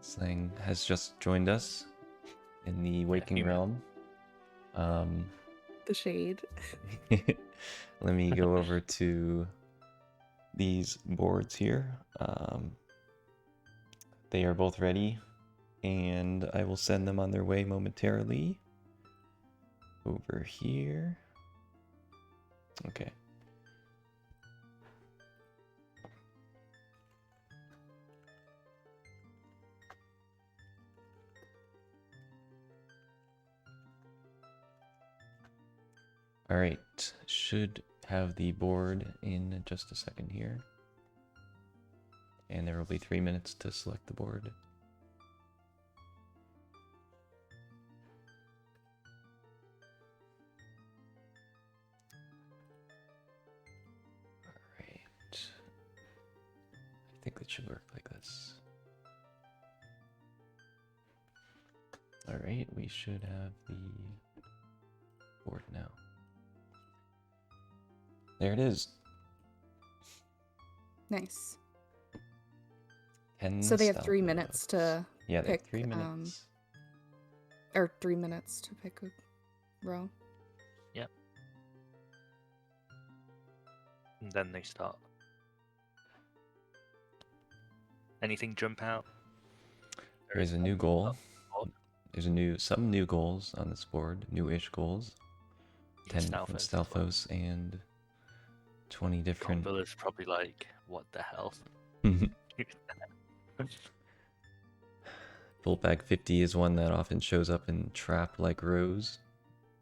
Jenslang has just joined us in the waking realm. The shade. Let me go over to these boards here. They are both ready, and I will send them on their way momentarily. Over here. Okay. All right, should have the board in just a second here. And there will be 3 minutes to select the board. All right. I think it should work like this. All right, we should have the board now. There it is. Nice. 10 So they have stealth 3 minutes to Yeah, they have pick, 3 minutes. or 3 minutes to pick a row. Yep. And then they start. Anything jump out? There's a new goal. There's some new goals on this board, new-ish goals. 10 different Stalfos and 20 different. Gombill is probably like, what the hell? Fullback 50 is one that often shows up in trap-like rows.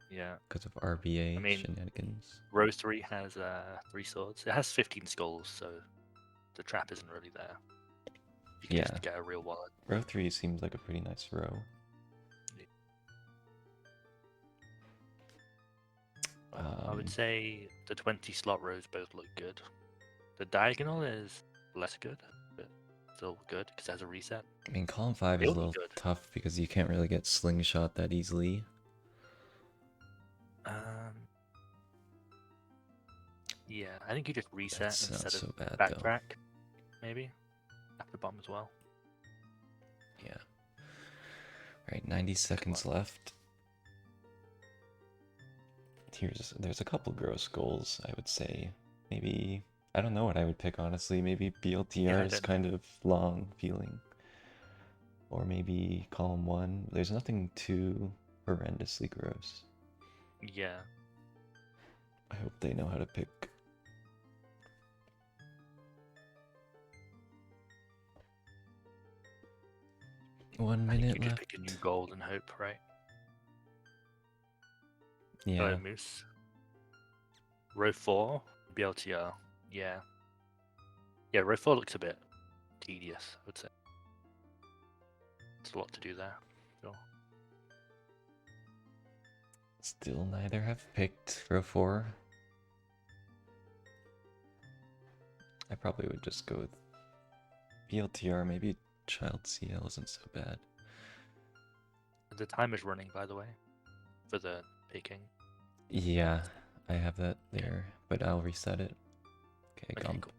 Yeah. Because of RBA shenanigans. Row 3 has 3 swords. It has 15 skulls, so the trap isn't really there. You can just get a real wallet. Row 3 seems like a pretty nice row. I would say the 20 slot rows both look good. The diagonal is less good, but still good because it has a reset. I mean, column 5 is a little tough because you can't really get slingshot that easily. Yeah, I think you just reset instead of so bad, backtrack, maybe. After bomb as well. Yeah. Alright, 90 seconds left. There's a couple gross goals, I would say. Maybe, I don't know what I would pick, honestly. Maybe BLTR is kind of long feeling. Or maybe column 1. There's nothing too horrendously gross. Yeah. I hope they know how to pick. One minute you left. Just pick a new goal and hope, right? Yeah. Hello, Moose. Row 4, BLTR. Yeah. Yeah, row 4 looks a bit tedious, I would say. It's a lot to do there. Sure. Still neither have picked row 4. I probably would just go with BLTR. Maybe Child CL isn't so bad. The time is running, by the way, for the picking. Yeah, I have that there, but I'll reset it. Okay, Cool.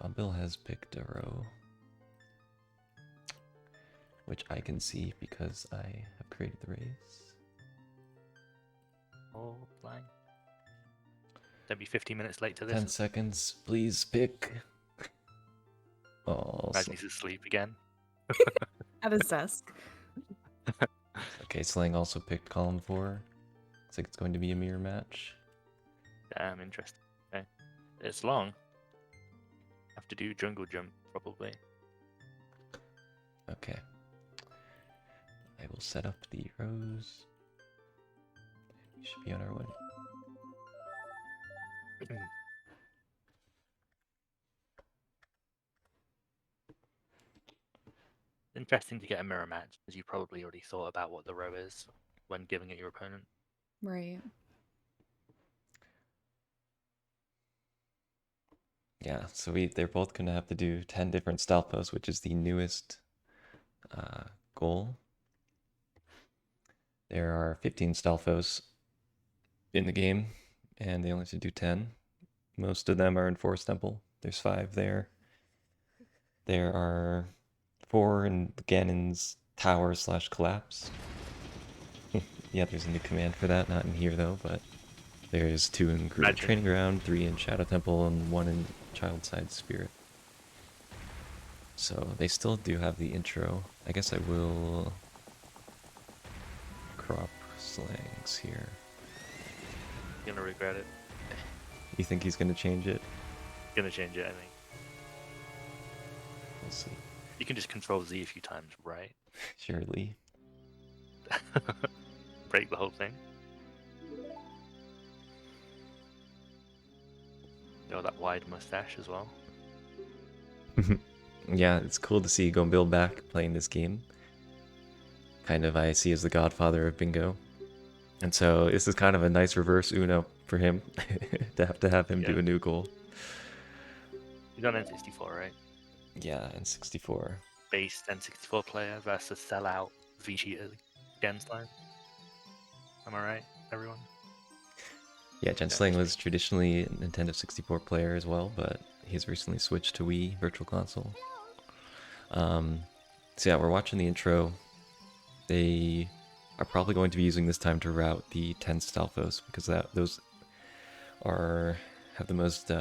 Gombill has picked a row, which I can see because I have created the race. Oh, flying. Don't be 15 minutes late to this. 10 seconds, please pick. Oh, Imagine he's asleep again. At his desk. Okay, Slang also picked column 4. Looks like it's going to be a mirror match. Damn, interesting. Okay. It's long. Have to do jungle jump, probably. Okay. I will set up the rows. We should be on our way. Interesting to get a mirror match, as you probably already thought about what the row is when giving it your opponent. Right. Yeah, so they're both going to have to do 10 different Stalfos, which is the newest goal. There are 15 Stalfos in the game, and they only have to do 10. Most of them are in Forest Temple. There's 5 there. There are 4 in Ganon's tower / collapse. Yeah, there's a new command for that, not in here though, but there's 2 in Imagine. Training Ground, 3 in Shadow Temple, and 1 in Childside Spirit. So they still do have the intro. I guess I will crop slangs here. Gonna regret it. You think he's gonna change it? Gonna change it, I think. We'll see. You can just control Z a few times, right? Surely. Break the whole thing. Oh, that wide mustache as well. Yeah, it's cool to see Gombill back playing this game. Kind of I see as the godfather of bingo. And so this is kind of a nice reverse Uno for him to have him do a new goal. He's on N64, right? Yeah, N64. Base N64 player versus sellout VG jenslang. Am I right, everyone? Yeah, jenslang was traditionally a Nintendo 64 player as well, but he's recently switched to Wii Virtual Console. So yeah, we're watching the intro. They are probably going to be using this time to route the 10 Stalfos because those have the most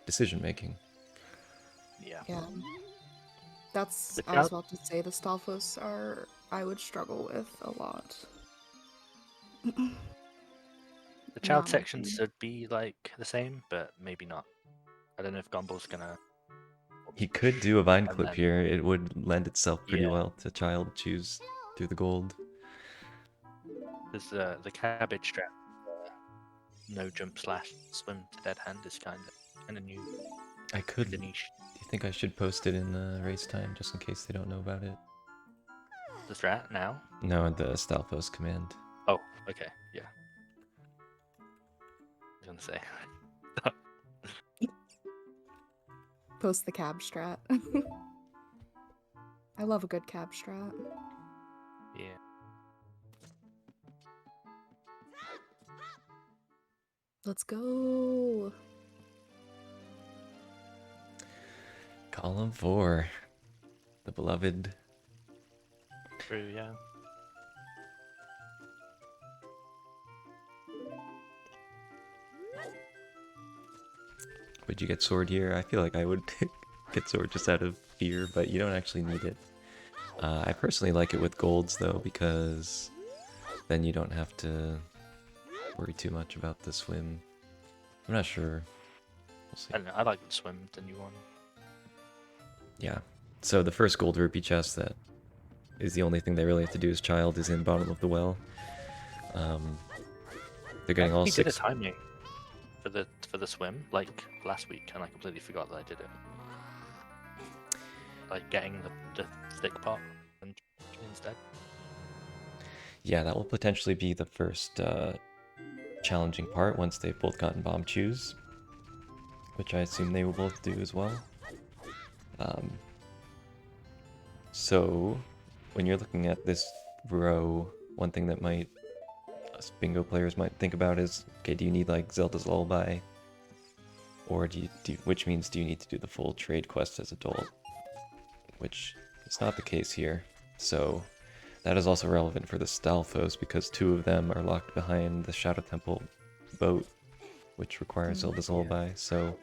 decision making. Yeah. Yeah. That's, The I was about to say, the Stalfos are, I would struggle with a lot. The child No. section should be like the same, but maybe not. I don't know if Gumball's gonna. He could do a vine And clip then- here. It would lend itself pretty Yeah. well to child choose through the gold. There's the cabbage strap. No jump / swim to dead hand is kind of new. I could. The Do niche. you think I should post it in the race time just in case they don't know about it? The strat now? No, the Stalfos command. Oh, okay, yeah. I was gonna say. Post the cab strat. I love a good cab strat. Yeah. Let's go. Column 4. The beloved. True, yeah. Would you get sword here? I feel like I would get sword just out of fear, but you don't actually need it. I personally like it with golds though, because then you don't have to worry too much about the swim. I'm not sure. We'll see. I don't know, I like the swim, the new one. Yeah. So the first gold rupee chest that is the only thing they really have to do as child is in bottom of the well. They're getting all He 6. did a timing for the swim like last week, and I completely forgot that I did it. Like getting the thick pot and instead. Yeah, that will potentially be the first challenging part once they've both gotten bomb chews, which I assume they will both do as well. So when you're looking at this row, one thing that us bingo players might think about is, okay, do you need like Zelda's Lullaby, or which means do you need to do the full trade quest as adult, which is not the case here. So that is also relevant for the Stalfos because 2 of them are locked behind the Shadow Temple boat, which requires Zelda's Lullaby, so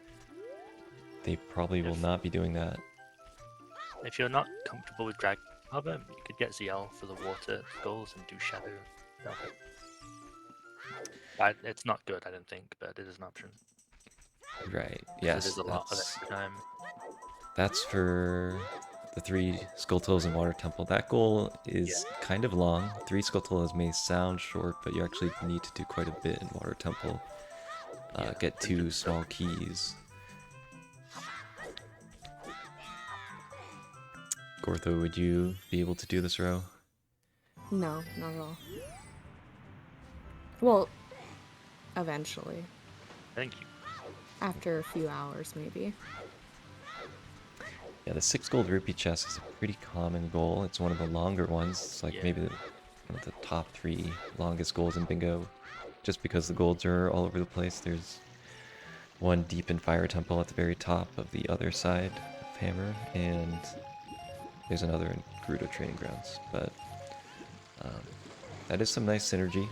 they probably will not be doing that. If you're not comfortable with Dragon Harbor, you could get ZL for the water goals and do Shadow. It's not good, I don't think, but it is an option. Right, yes. There's a lot of extra time. That's for the 3 Skulltulas and Water Temple. That goal is kind of long. 3 Skulltulas may sound short, but you actually need to do quite a bit in Water Temple. Get 2 small keys. Gortho, would you be able to do this row? No, not at all. Well, eventually. Thank you. After a few hours, maybe. Yeah, the 6 gold rupee chest is a pretty common goal. It's one of the longer ones. It's like maybe one of the top 3 longest goals in bingo. Just because the golds are all over the place. There's one deep in Fire Temple at the very top of the other side of Hammer, and There's another in Gerudo Training Grounds, but that is some nice synergy.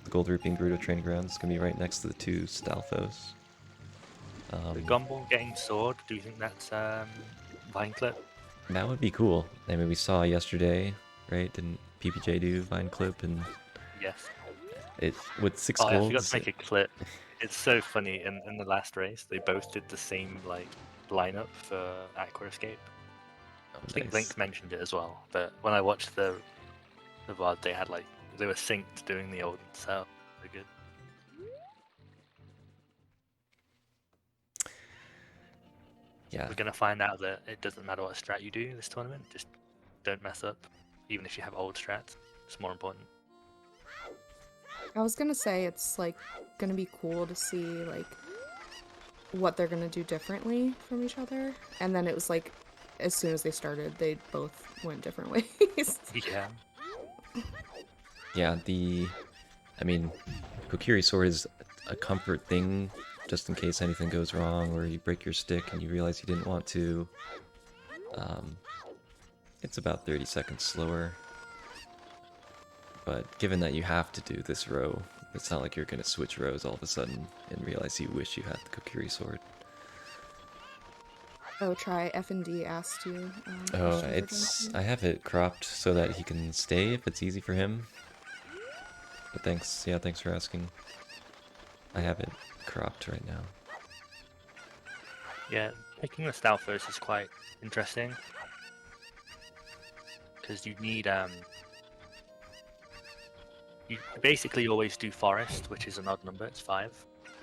The Gold Rupee and Gerudo Training Grounds is going to be right next to the two Stalfos. The Gombill getting sword, do you think that's Vine Clip? That would be cool. I mean, we saw yesterday, right? Didn't PPJ do Vine Clip? And Yes. it with 6 Oh, I forgot golds. to make a clip. It's so funny, in the last race, they both did the same, like, lineup for Aqua Escape. Oh, I think nice. Link mentioned it as well, but when I watched the VOD, they had, like, they were synced doing the old setup. They're good. Yeah. We're gonna find out that it doesn't matter what strat you do this tournament, just don't mess up. Even if you have old strats, it's more important. I was gonna say it's like gonna be cool to see like what they're gonna do differently from each other, and then it was like as soon as they started, they both went different ways. Yeah. Yeah, I mean, Kokiri Sword is a comfort thing, just in case anything goes wrong or you break your stick and you realize you didn't want to. It's about 30 seconds slower. But given that you have to do this row, it's not like you're going to switch rows all of a sudden and realize you wish you had the Kokiri Sword. Oh, try F&D asked you. Oh, question for Jensen. I have it cropped so that he can stay if it's easy for him. But thanks, yeah, thanks for asking. I have it cropped right now. Yeah, picking the Stalfos is quite interesting. Because you need, you basically always do Forest, which is an odd number, it's 5.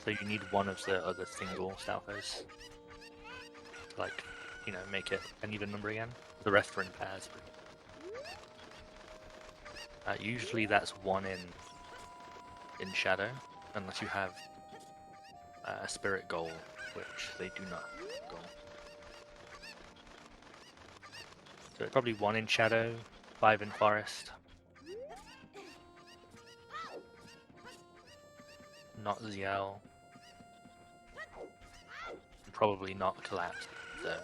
So you need one of the other single Stalfos to, like, you know, make it an even number again. The rest are in pairs. But, usually that's 1 in Shadow, unless you have a Spirit Goal, which they do not goal. So it's probably 1 in Shadow, 5 in Forest. Not ZL. And probably not Collapse, so...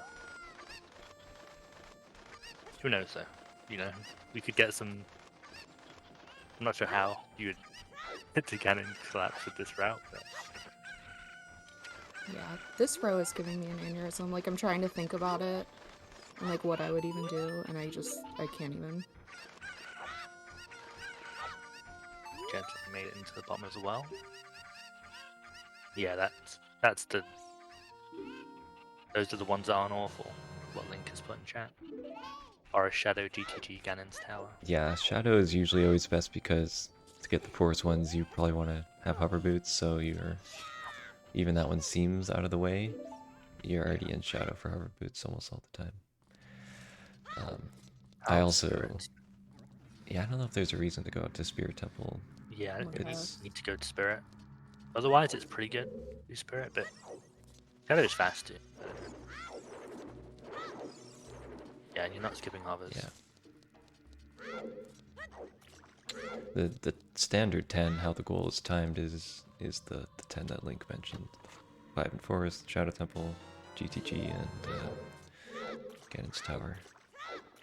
Who knows though? You know, we could get some... I'm not sure how you would hit to Ganon Collapse with this route, but... Yeah, this row is giving me an aneurysm. Like I'm trying to think about it and like what I would even do, and I can't even. Jenslang made it into the bottom as well. Yeah, that's the... Those are the ones that aren't awful. What Link has put in chat. Or a Shadow GTG Ganon's Tower. Yeah, Shadow is usually always best because to get the forest ones, you probably want to have hover boots, so you're... Even that one seems out of the way, you're already in Shadow for hover boots almost all the time. I also... Yeah, I don't know if there's a reason to go out to Spirit Temple. Yeah, I don't think you It's... need to go to Spirit. Otherwise, it's pretty good to do Spirit, but Shadow's fast too. Yeah, and you're not skipping hovers. Yeah. The standard 10, how the goal is timed, is the 10 that Link mentioned. 5 in Forest, Shadow Temple, GTG, and Ganon's Tower.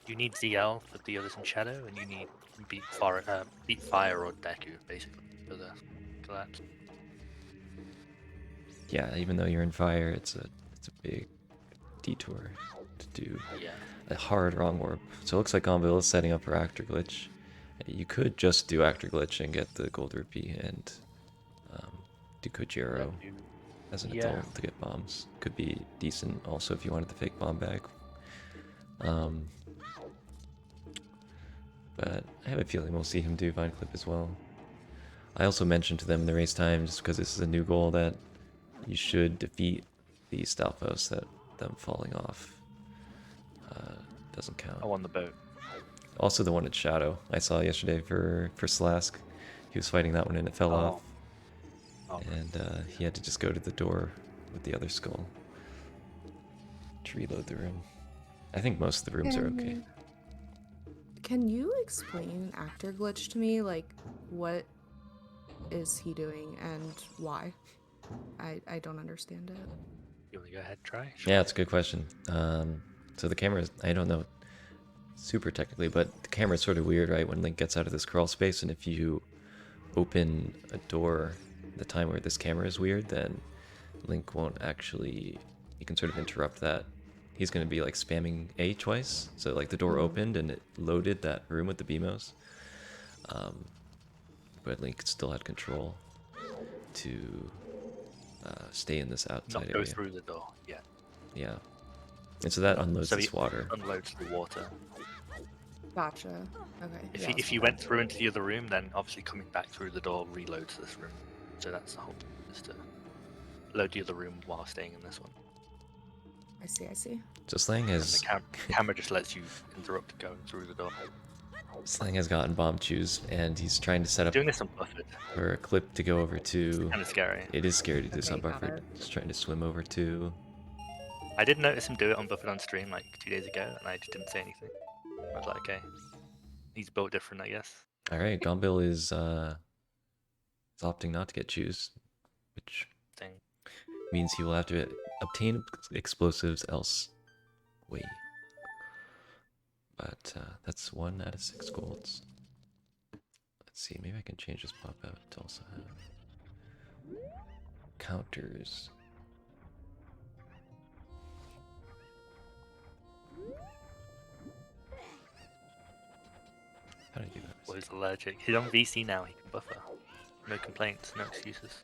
You need ZL for the others in Shadow, and you need Beat Fire or Deku, basically, for the Collapse. Yeah, even though you're in Fire, it's a big detour to do a hard wrong warp. So it looks like Gombill is setting up for Actor Glitch. You could just do Actor Glitch and get the Gold Rupee and do Kojiro as an adult to get bombs. Could be decent also if you wanted the fake bomb bag. But I have a feeling we'll see him do Vine Clip as well. I also mentioned to them in the race time, just because this is a new goal, that you should defeat the Stalfos, that them falling off doesn't count. Oh, on the boat. Also the one in Shadow I saw yesterday for Slask. He was fighting that one and it fell off. And he had to just go to the door with the other skull to reload the room. I think most of the rooms are okay. Can you explain Actor Glitch to me? Like, what is he doing and why? I don't understand it. You want to go ahead and try? Yeah, it's a good question. So the cameras, I don't know. super technically, but the camera's sort of weird, right? When Link gets out of this crawl space, and if you open a door the time where this camera is weird, then Link won't actually, you can sort of interrupt that. He's going to be like spamming A twice, so like the door opened and it loaded that room with the BMOs, but Link still had control to stay in this outside Not go area. through the door. Yeah. Yeah, and so that unloads So this he water. unloads the water. Gotcha. Okay. If yeah, he, it's if you not went bad. through into the other room, then obviously coming back through the door reloads this room. So that's the whole point, is to load the other room while staying in this one. I see. I see. So Slang And the has camera just lets you interrupt going through the door. Slang has gotten bomb chews, and he's trying to set up Doing this on Buffett. for a clip to go over to. Kind of scary. It is scary to do this Okay, on got Buffered. it. Just trying to swim over to. I did notice him do it on Buffett on stream like 2 days ago, and I just didn't say anything. I was like, okay, he's built different, I guess. All right, Gombill is opting not to get chews, which Thing. means he will have to obtain explosives else way. But that's 1 out of 6 golds. Let's see, maybe I can change this pop out to also have counters. How do I do that? Well, he's allergic. He's on VC now, he can buffer. No complaints, no excuses.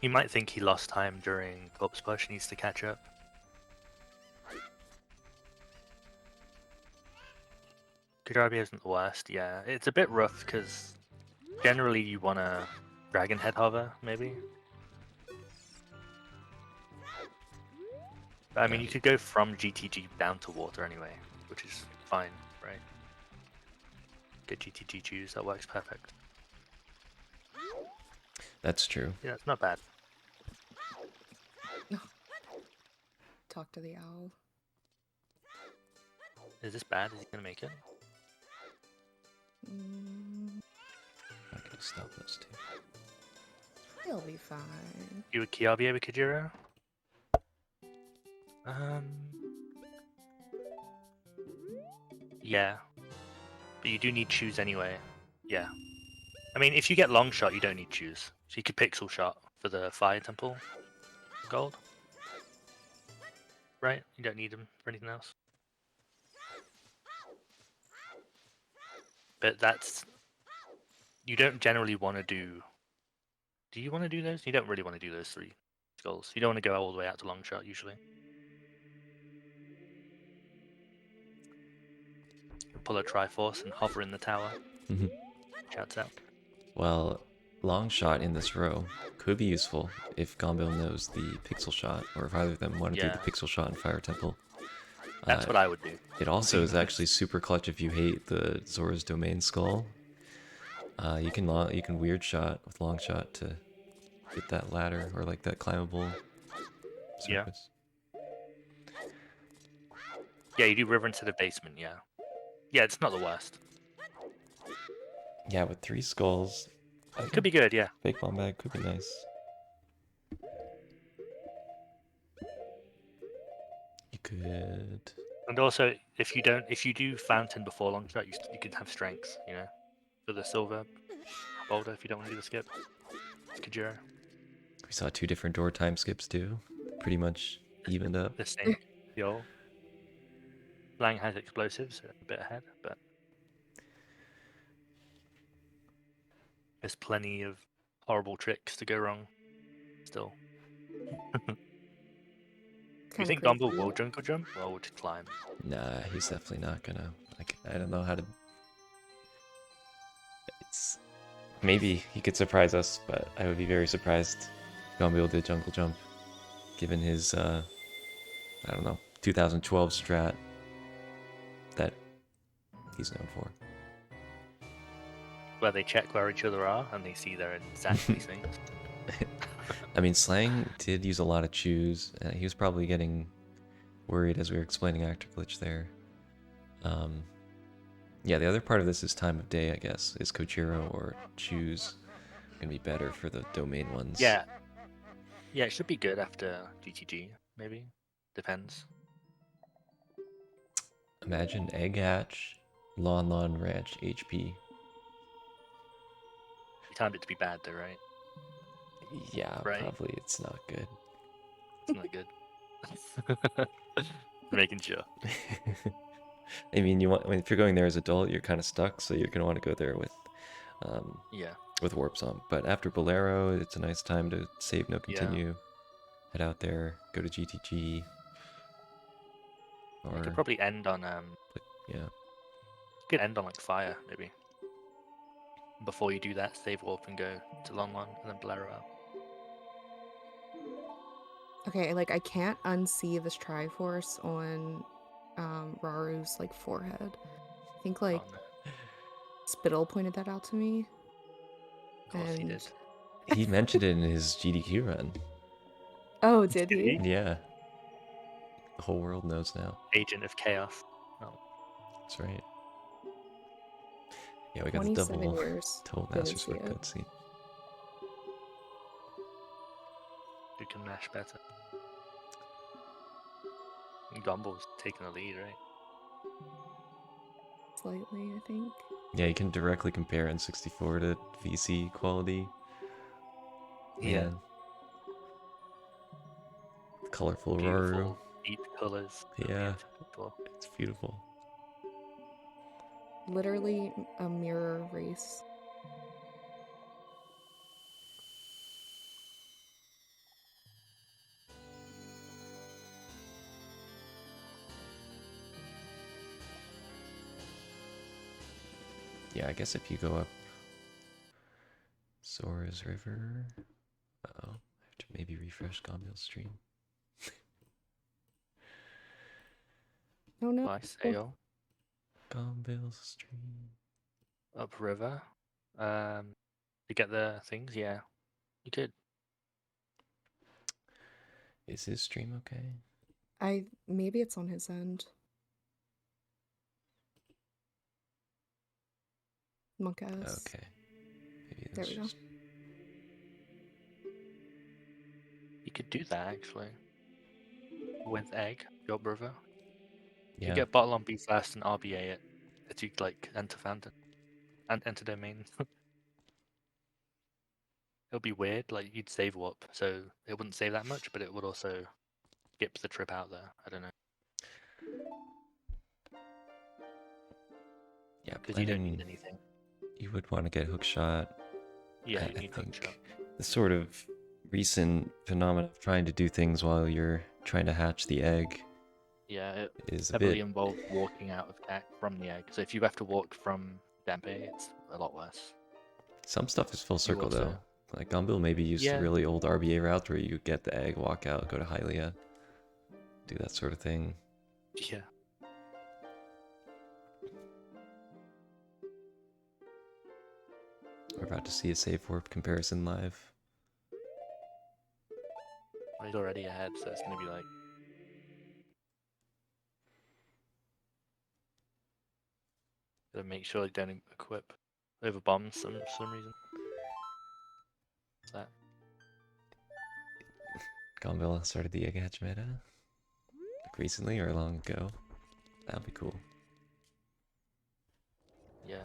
You might think he lost time during Corpse Push, needs to catch up. Kujarabi isn't the worst, yeah. It's a bit rough because generally you want to Dragon Head hover, maybe. But, I mean, you could go from GTG down to water anyway, which is fine, right? Get GTG choose, that works perfect. That's true. Yeah, it's not bad. Talk to the owl. Is this bad? Is he gonna make it? I can stop those two. He'll be fine. You would Kiabi over Kajiro? Yeah. But you do need choose anyway. Yeah. I mean, if you get long shot, you don't need choose. So you could pixel shot for the fire temple gold. Right? You don't need them for anything else. But that's... You don't generally want to do... Do you want to do those? You don't really want to do those 3 skulls. You don't want to go all the way out to long shot, usually. Pull a Triforce and hover in the tower. Shouts out. Well, long shot in this row could be useful if Gombill knows the pixel shot, or if either of them want to do the pixel shot in Fire Temple. That's what I would do. It also is actually super clutch if you hate the Zora's Domain skull. You can weird shot with long shot to get that ladder or like that climbable surface. Yeah, you do river instead of basement. Yeah, yeah, it's not the worst. Yeah, with 3 skulls, It could be good. Yeah. Fake bomb bag could be nice. You could. And also, if you do fountain before long shot, you can have strength. You know, for the silver boulder if you don't want to do the skip. It's Kajiro. We saw 2 different door time skips too. Pretty much evened up. The same. Yo. Lang has explosives, so a bit ahead, but there's plenty of horrible tricks to go wrong. Still. Do you think Gombill will jungle jump or will just climb? Nah, he's definitely not gonna. I don't know how to. It's maybe he could surprise us, but I would be very surprised. Gombill did jungle jump, given his I don't know 2012 strat that he's known for. Where they check where each other are and they see they're exactly things. I mean, Slang did use a lot of chews. He was probably getting worried as we were explaining Actor Glitch there. Yeah, the other part of this is time of day, I guess. Is Kojiro or choose going to be better for the domain ones? Yeah. Yeah, it should be good after GTG, maybe. Depends. Imagine Egg Hatch, Lon Ranch, HP. You timed it to be bad though, right? Yeah, Right. probably it's not good. It's not good. Making sure. I mean, if you're going there as adult, you're kind of stuck, so you're gonna want to go there Yeah. with Warp Song. But after Bolero, it's a nice time to save, no continue, head out there, go to GTG, I could or probably end on yeah, you could end on like fire maybe. Before you do that, save warp and go to Lon and then Bolero out. Okay, like I can't unsee this Triforce on Raru's like forehead. I think like Oh, no. Spittle pointed that out to me. Of course he did. he mentioned it in his GDQ run. Oh, did Did he? he? Yeah, the whole world knows now. Agent of Chaos. Oh, That's right. Yeah, we got the 27 double years. Didn't Master see Sword it. cutscene. who can mash better? Gombill's taking the lead, right? Slightly, I think. Yeah, you can directly compare N64 to VC quality. Yeah. Man. Colorful Raru. Beautiful, deep colors. Yeah, it's beautiful. Literally a mirror race. Yeah, I guess if you go up Sora's River... Uh-oh, I have to maybe refresh Gombill's stream. Oh no. By Sayo. Gombill's stream. Upriver. To get the things, yeah. You could. Is his stream okay? Maybe it's on his end. Monk ass. Okay. Maybe There we go. just... You could do that actually. With egg, go Upriver. You Yeah. get bottle on B fast and RBA it. That you like enter Phantom. And enter domain. It'll be weird, like you'd save warp, so it wouldn't save that much, but it would also skip the trip out there. I don't know. Yeah, because you don't need anything. You would want to get hookshot. Yeah, I you need think hookshot. the sort of recent phenomenon of trying to do things while you're trying to hatch the egg. Yeah, it is heavily involved walking out of from the egg. So if you have to walk from Dampe, it's a lot worse. Some stuff is full circle also... though. Like Gombill maybe used yeah. a really old RBA route where you get the egg, walk out, go to Hylia, do that sort of thing. Yeah. We're about to see a save warp comparison live. Well, he's already ahead, so it's gonna be like... Gotta make sure they don't equip over bombs for some reason. What's that? Gombill started the egg hatch meta? Like recently or long ago? That'd be cool. Yeah.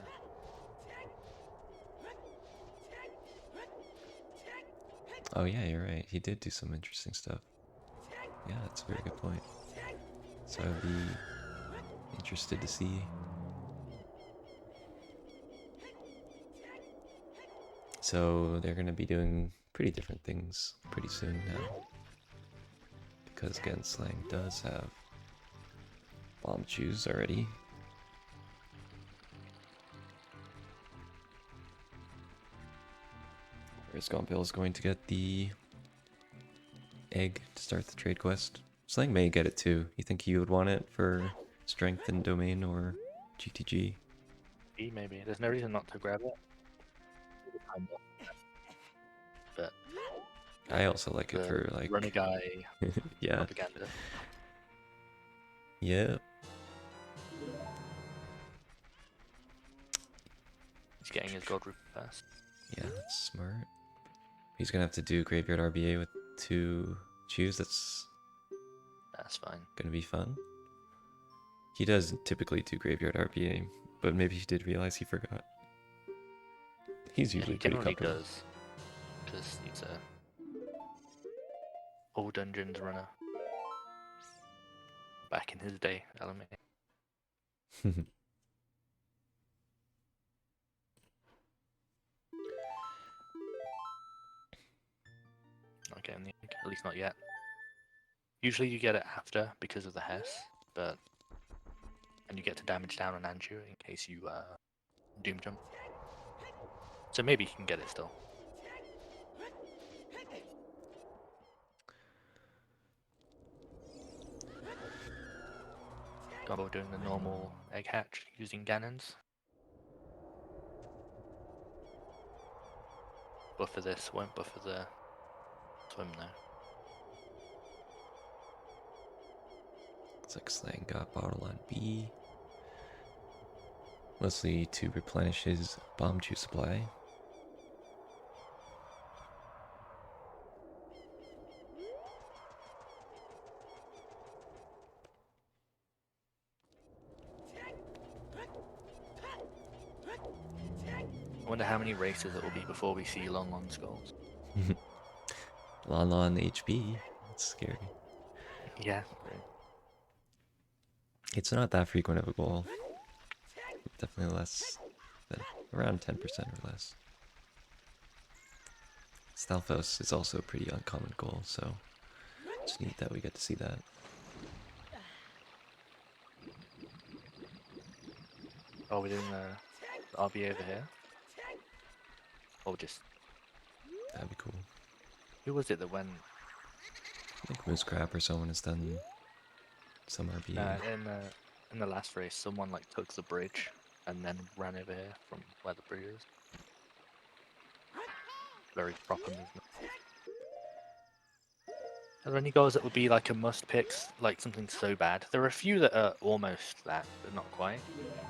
Oh yeah, you're right. He did do some interesting stuff. Yeah, that's a very good point. So I'd be interested to see. So they're going to be doing pretty different things pretty soon now. Because Genslang does have bomb chews already. Whereas Gombill is going to get the egg to start the trade quest. Slang may get it too. You think he would want it for strength and domain or GTG? Maybe. There's no reason not to grab it. But I also like it for like runner guy yeah. propaganda. Yeah. He's getting his gold rupee fast. Yeah, that's smart. He's gonna have to do graveyard RBA with to choose, that's fine. gonna be fun. He does typically do graveyard RPA, but maybe he did realize he forgot. He's Yeah, usually he pretty generally comfortable. does, because he's a old dungeons runner. Back in his day, LMA. Not getting the egg, at least not yet. Usually you get it after because of the Hess, and you get to damage down on Anju in case you doom jump. So maybe you can get it still. Gombill doing the normal egg hatch using Ganons. Buffer this, won't buffer the swim though. Looks like Slang got bottle on B. Mostly to replenish his bomb chew supply. I wonder how many races it will be before we see long skulls. Lon HP. That's scary. Yeah. It's not that frequent of a goal. Definitely less than around 10% or less. Stalfos is also a pretty uncommon goal, so it's neat that we get to see that. Are we doing the RB over here? Or just... That'd be cool. Who was it that went... I think Moose Crab or someone has done some RBA. in the last race, someone like took the bridge and then ran over here from where the bridge is. Very proper movement. Are there any goals that would be like a must picks, like something so bad? There are a few that are almost that, but not quite.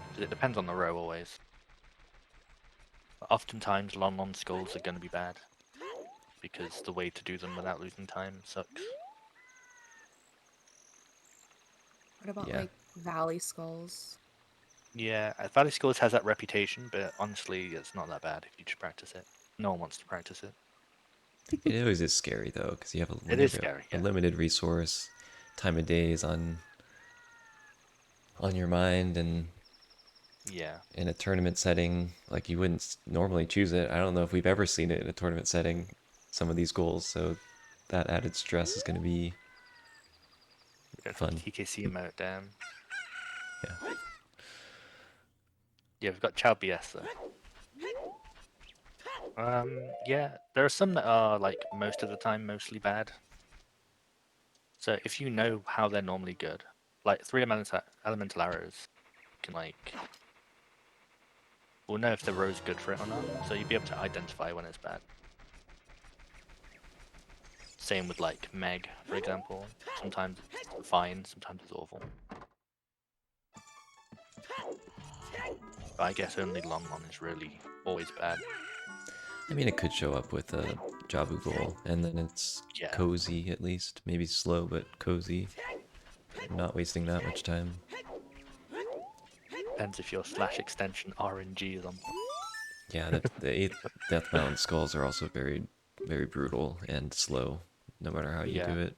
Because it depends on the row always. But oftentimes long skulls are going to be bad. Because the way to do them without losing time sucks. What about Yeah. like Valley Skulls? Yeah, Valley Skulls has that reputation, but honestly, it's not that bad if you just practice it. No one wants to practice it. It always is scary though, because you have It is scary, a yeah. limited resource, time of day is on your mind, and Yeah. in a tournament setting, like you wouldn't normally choose it. I don't know if we've ever seen it in a tournament setting, some of these goals, so that added stress is going to be fun. TKC emote, damn. Yeah. Yeah, we've got Chow BS though. Yeah, there are some that are like most of the time mostly bad. So if you know how they're normally good, like 3 elemental arrows can like, we'll know if the row's good for it or not. So you'll be able to identify when it's bad. Same with like Meg, for example. Sometimes it's fine, sometimes it's awful. But I guess only Long is really always bad. I mean, it could show up with a Jabu goal, and then it's Yeah. cozy at least. Maybe slow, but cozy. Not wasting that much time. Depends if your slash extension RNG is on. Yeah, the 8th Death Mountain skulls are also very, very brutal and slow, no matter how you do it.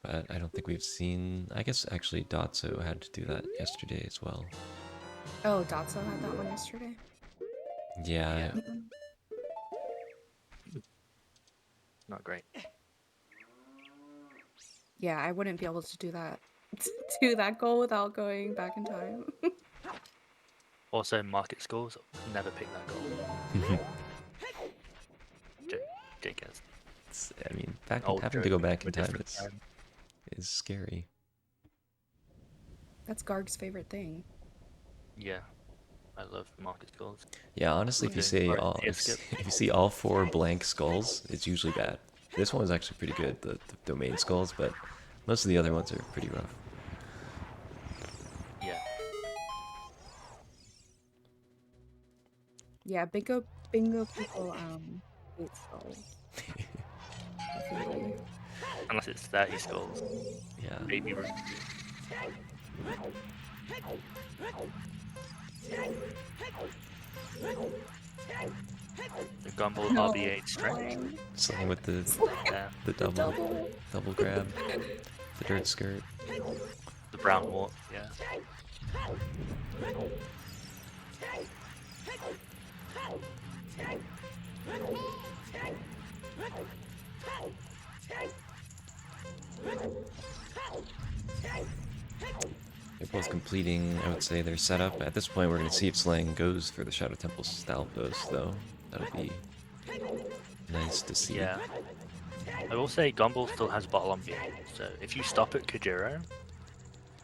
But I don't think we've seen... I guess actually Dotso had to do that yesterday as well. Oh, Dotso had that one yesterday. Yeah. Not great. Yeah, I wouldn't be able to do that. Do that goal without going back in time. Also, market scores, never pick that goal. JKS. I mean, having to joke, go back in but time different is scary. That's Garg's favorite thing. Yeah, I love market scores. Yeah, honestly, if you see all 4 blank skulls, it's usually bad. This one was actually pretty good, the domain skulls, but most of the other ones are pretty rough. Yeah. Yeah, bingo people hate skulls. definitely. Unless it's 30 skulls. Yeah. Baby room. The Gombill No, RB8 strength. slang. Slang with the Yeah. the The double grab, the dirt skirt. The brown wart. Yeah. They're both completing, I would say, their setup. At this point, we're going to see if Slang goes for the Shadow Temple style post, though. That'll be nice to see. Yeah. I will say Gombill still has bottle on beam, so if you stop at Kajiro,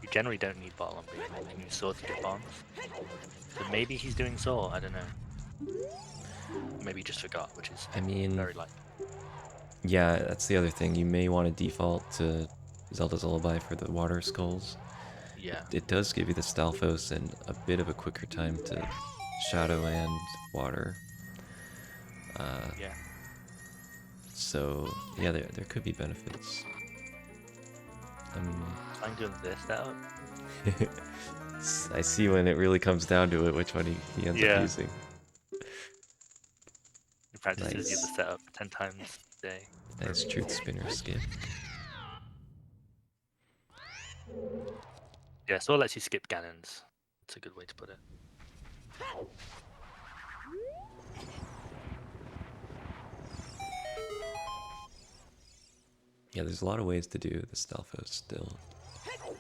you generally don't need bottle on beam. You can use sword to get bombs. So maybe he's doing Soul, I don't know. Maybe he just forgot, which is I mean, very likely. yeah, that's the other thing. You may want to default to Zelda's Lullaby for the water skulls. Yeah. It does give you the Stalfos and a bit of a quicker time to Shadow and Water. Yeah. So, yeah, there could be benefits. I'm doing this out. I see when it really comes down to it which one he ends up using. He practices Nice. the other setup 10 times a day. Nice truth spinner skip. Yeah, so it lets you skip Ganons. That's a good way to put it. Yeah, there's a lot of ways to do the Stalfos still.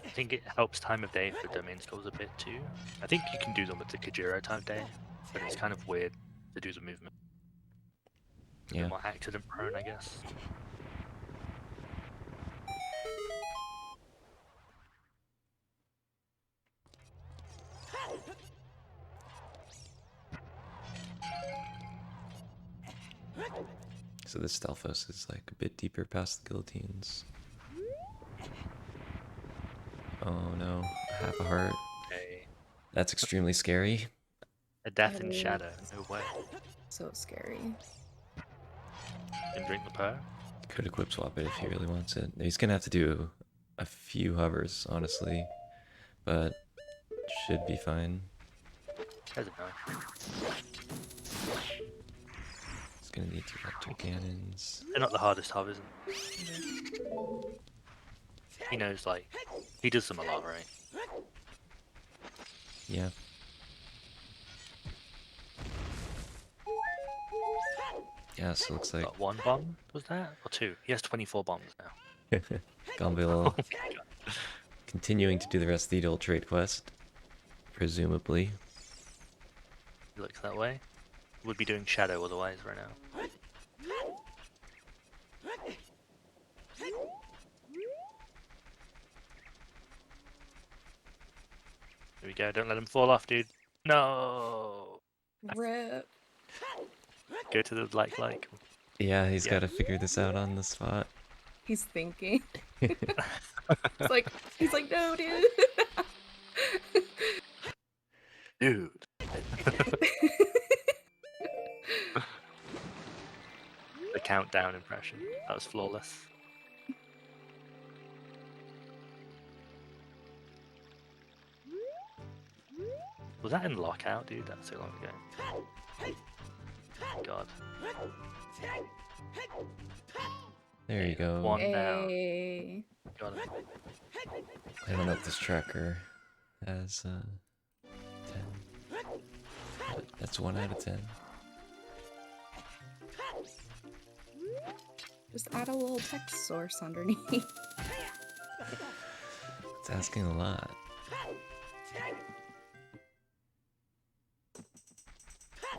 I think it helps time of day for domain skulls a bit too. I think you can do them with the Kajiro time of day, but it's kind of weird to do the movement. A Yeah. bit more accident prone, I guess. So this Stalfos is like a bit deeper past the guillotines. Oh no, half a heart. Okay. That's extremely scary. A death in It shadow, no way. So scary. Can drink the pearl. Could equip swap it if he really wants it. He's gonna have to do a few hovers, honestly, but should be fine. Doesn't know. He's gonna need to enter cannons. They're not the hardest hovers. He knows, like, he does them a lot, right? Yeah. Yeah, so looks like Got 1 bomb, was that? Or 2? He has 24 bombs now. Gombill Oh my god. continuing to do the rest of the Idol trade quest, presumably. He looks that way. Would be doing shadow otherwise right now. Here we go, don't let him fall off, dude. No! Rip. Go to the like. Yeah, he's got to figure this out on the spot. He's thinking. he's like, no, dude. Dude. The countdown impression. That was flawless. Was that in lockout, dude? That's so long ago. God. There you go. 1 down. Hey. Got it. I don't know if this tracker has 10. But that's 1 out of 10. Just add a little text source underneath. It's asking a lot.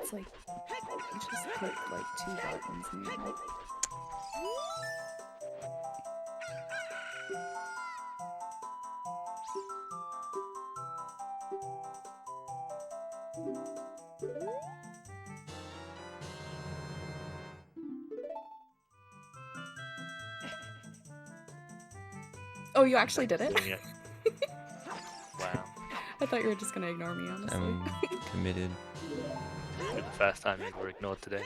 It's like, you just click like 2 buttons now. Oh, you actually did it? Doing it. Wow. I thought you were just gonna ignore me, honestly. I'm committed. For the first time you were ignored today.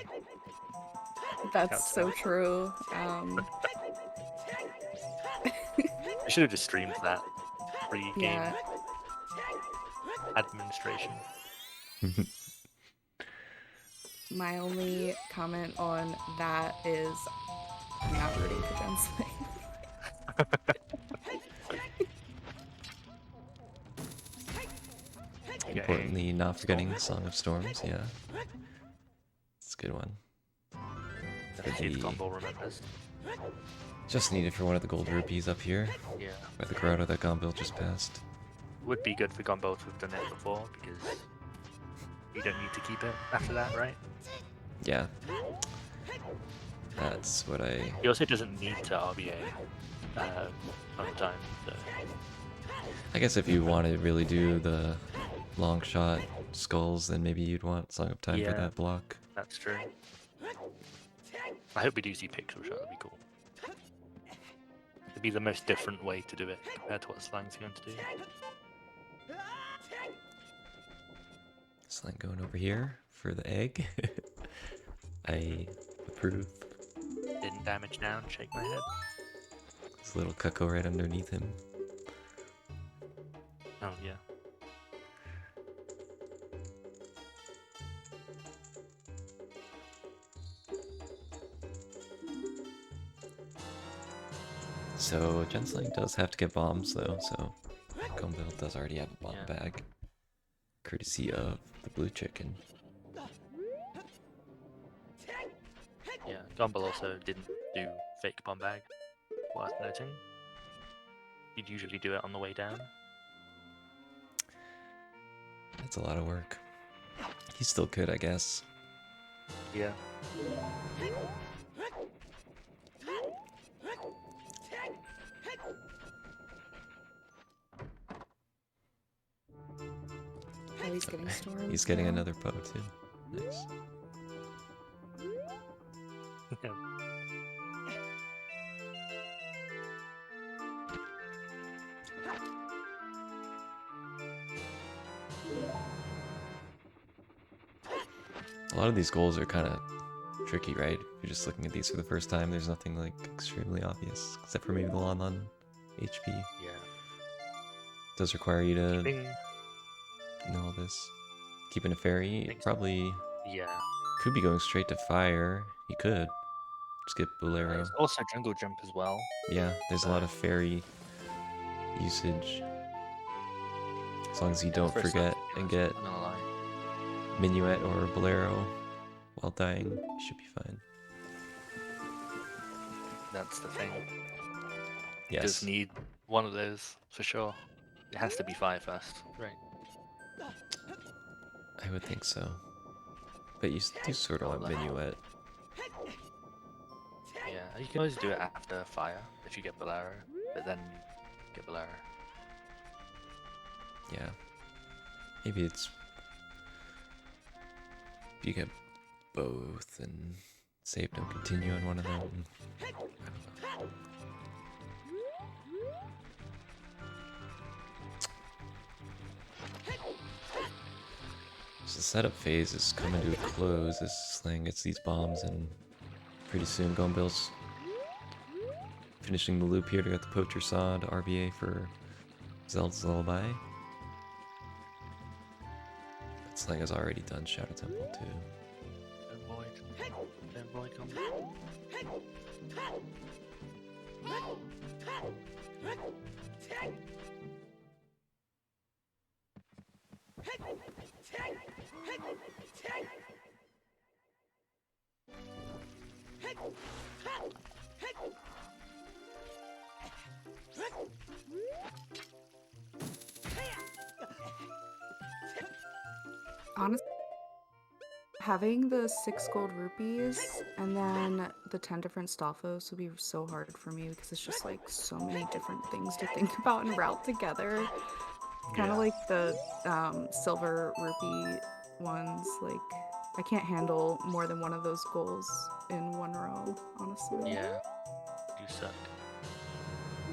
That's so true. I should have just streamed that pre-game Yeah. administration. My only comment on that is I'm not rooting for jenslang. Importantly, not forgetting Song of Storms, yeah. It's a good one. Let's see if Gombill remembers. Just needed for one of the gold rupees up here. Yeah. By the grotto that Gombill just passed. Would be good for Gombill to have done it before, because you don't need to keep it after that, right? Yeah. That's what I... He also doesn't need to RBA on the time, so... I guess if you want to really do the long shot skulls, then maybe you'd want Song of Time for that block. That's true. I hope we do see pixel shot, that'd be cool. It'd be the most different way to do it compared to what Slang's going to do. Slang going over here for the egg. I approve. Didn't damage down, shake my head. There's a little cuckoo right underneath him. Oh, yeah. So jenslang does have to get bombs though, so Gombill does already have a bomb bag. Courtesy of the blue chicken. Yeah, Gombill also didn't do fake bomb bag, worth noting. You'd usually do it on the way down. That's a lot of work. He still could, I guess. Yeah. Oh, he's getting storms. He's getting another bow too. Nice. A lot of these goals are kind of tricky, right? If you're just looking at these for the first time, there's nothing like extremely obvious, except for maybe the Lon HP. Yeah. It does require you to know all this. Keeping a fairy, probably could be going straight to fire. He could. Skip Bolero. There's also jungle jump as well. Yeah, there's a lot of fairy usage. As long as you don't forget and get Minuet or Bolero while dying, you should be fine. That's the thing. Yes. Does need one of those for sure. It has to be fire first, right? I would think so. But you do sort of want Minuet. Yeah, you can always do it after fire if you get Bolero, but then get Bolero. Yeah. Maybe it's... you get both and save don't continue on one of them. I don't know. So the setup phase is coming to a close as Slang gets these bombs, and pretty soon Gombill's finishing the loop here to get the Poacher Saw to RBA for Zelda's Lullaby. But Slang has already done Shadow Temple too. Honestly, having the 6 gold rupees and then the 10 different Stalfos would be so hard for me because it's just like so many different things to think about and route together. Kind of like the silver rupee ones. Like, I can't handle more than one of those goals in one row, honestly. Yeah, you suck.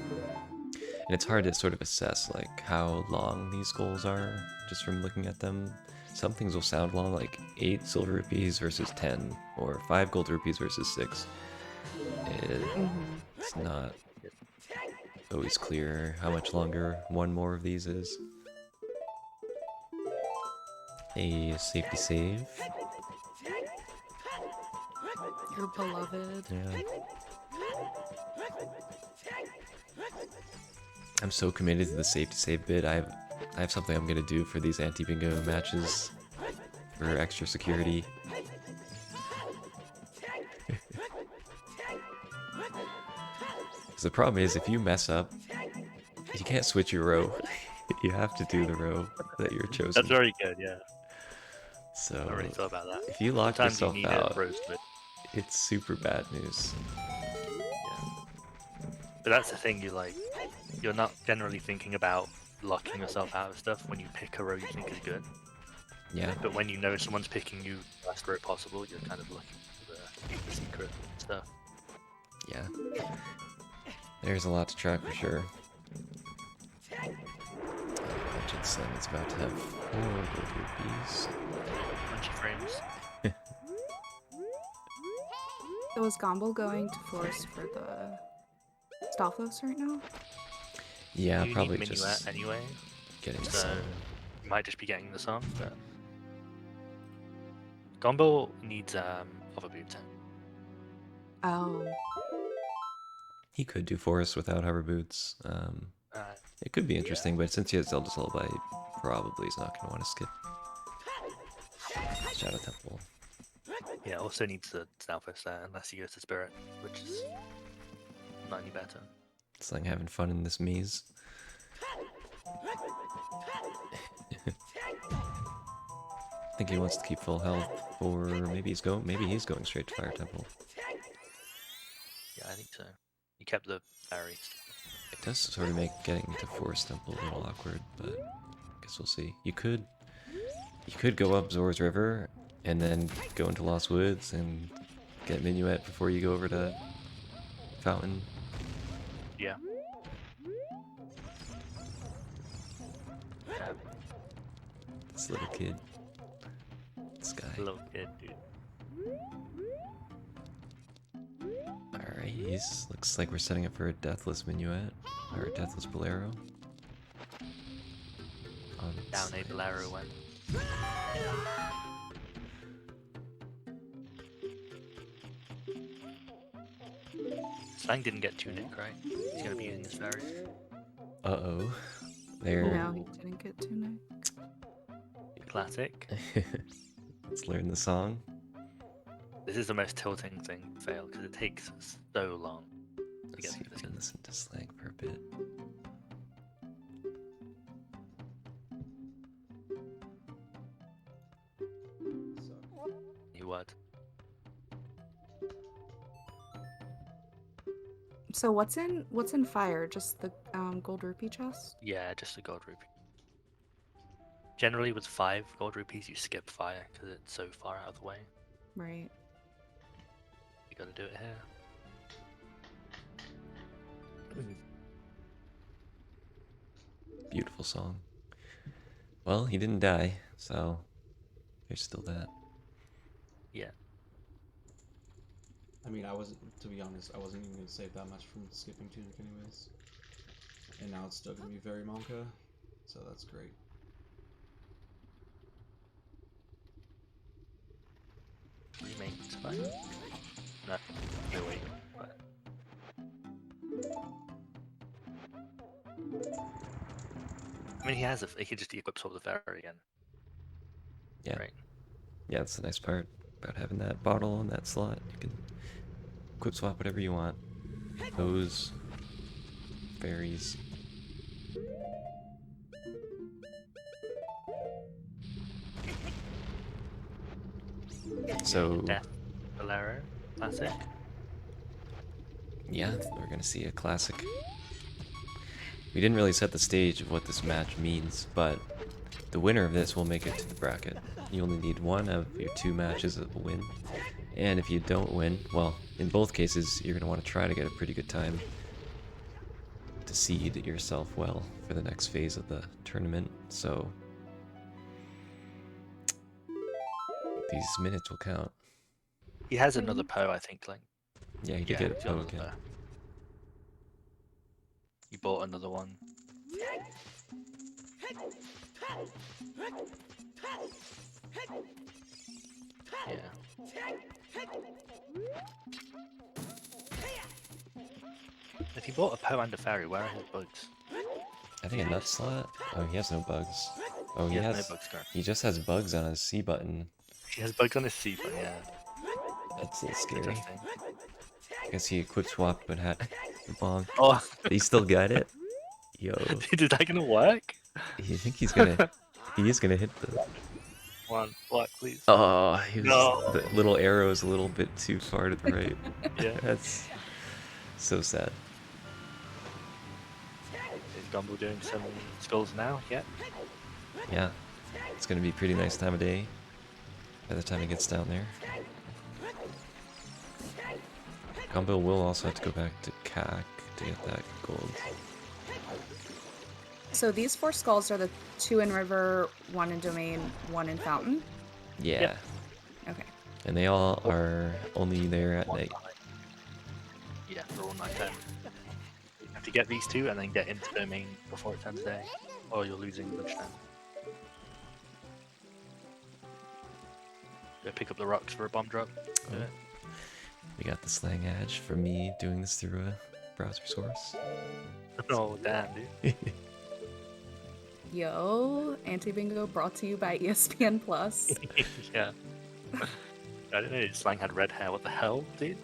And it's hard to sort of assess like how long these goals are just from looking at them. Some things will sound long, like 8 silver rupees versus 10, or 5 gold rupees versus 6. It's not always clear how much longer one more of these is. A safety save. Your beloved. Yeah. I'm so committed to the safety save bit. I have something I'm gonna do for these anti-bingo matches for extra security. Because the problem is, if you mess up, you can't switch your row. You have to do the row that you're chosen. That's very good, yeah. So I already thought about that. if you lock Sometimes yourself you need out, a roast bit. it's super bad news. Yeah. But that's the thing, you're not generally thinking about locking yourself out of stuff when you pick a row you think is good. Yeah. But when you know someone's picking you the last row possible, you're kind of looking for the secret stuff. Yeah. There's a lot to track for sure. Jenslang is about to have 4 gold rupees. Bunch of frames. So is Gombill going to force for the Stalfos right now? Yeah, You probably need just Minuet anyway, getting so some. you might just be getting the song, but Gombill needs other boot. Oh. He could do forest without hover boots. It could be interesting, but since he has Zelda's Lullaby, probably he's not going to want to skip Shadow Temple. Yeah, also needs the Stalfos there, unless he goes to Spirit, which is not any better. It's like having fun in this maze. I think he wants to keep full health, or maybe he's going straight to Fire Temple. Yeah, I think so. He kept the berries. It does sort of make getting to Forest Temple a little awkward, but I guess we'll see. You could go up Zora's River and then go into Lost Woods and get Minuet before you go over to Fountain. Yeah. This little kid. This guy. Little kid, dude. Alright, looks like we're setting up for a Deathless Minuet, or a Deathless Bolero. Down a Bolero went. Slang didn't get tunic, right? He's gonna be using his fairy. Uh-oh. There. No, he didn't get tunic. Classic. Let's learn the song. This is the most tilting thing to fail because it takes so long to Let's get see through if this. we can listen to Slang for a bit. New word. So what's in fire? Just the gold rupee chest? Yeah, just a gold rupee. Generally, with 5 gold rupees, you skip fire because it's so far out of the way. Right. You gotta do it here. Beautiful song. Well, he didn't die, so there's still that. Yeah. I mean, to be honest, I wasn't even going to save that much from skipping Tunic anyways. And now it's still going to be very Monka, so that's great. Remake, it's fine. No, no wait. But... I mean, he could just equip Sword of the Fairy again. Yeah. Right. Yeah, that's the nice part about having that bottle on that slot. You can equip swap whatever you want. Hose, fairies. So Death Bolero, classic. yeah, we're gonna see a classic. We didn't really set the stage of what this match means, but the winner of this will make it to the bracket. You only need one of your 2 matches that will win. And if you don't win, well, in both cases, you're going to want to try to get a pretty good time to seed yourself well for the next phase of the tournament. So These minutes will count. He has another Poe, I think. Like, Yeah, he did yeah, get a he's got Poe another again. Poe. He bought another one. Yeah. If he bought a Poe and a fairy, where are his bugs? I think a nut slot? Oh, he has no bugs. Oh, He he has no has. bugs currently. He just has bugs on his C button. He has bugs on his C, but yeah. That's a little scary. Interesting. I guess he equipped swap but had the bonk. Oh, He still got it? Yo. dude, is that gonna work? You think he's gonna. He is gonna hit the. One block, please. Oh, he was. No. The little arrow is a little bit too far to the right. Yeah. That's so sad. Is Gombill doing some skulls now? Yeah. Yeah. It's gonna be a pretty nice time of day by the time he gets down there. Gombill will also have to go back to CAC to get that gold. So these 4 skulls are the 2 in river, 1 in domain, 1 in fountain. Yeah. Yep. Okay. And they all are only there at night. Yeah, they're all nighttime. You have to get these 2 and then get into domain before it turns day, or you're losing lunchtime. Go pick up the rocks for a bomb drop. Do it. We got the slang edge for me doing this through a browser source. Oh, damn, dude. Yo, Anti-Bingo brought to you by ESPN Plus. Yeah. I didn't know Slang had red hair. What the hell, dude?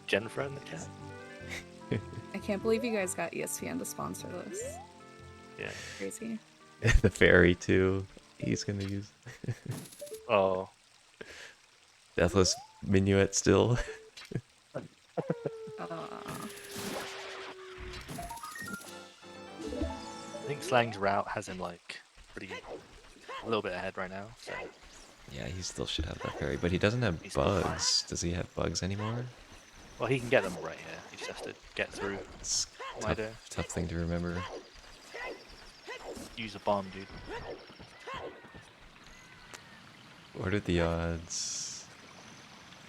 Jennifer and the cat? I can't believe you guys got ESPN to sponsor this. Yeah. Crazy. The fairy too. He's gonna use Oh. Deathless Minuet still. I think Slang's route has him like a little bit ahead right now. So Yeah, he still should have that fairy, but he doesn't have He's still fine. bugs. Does he have bugs anymore? well, he can get them right here. He just has to get through. It's Why tough, do? tough thing to remember. Use a bomb, dude. What are the odds?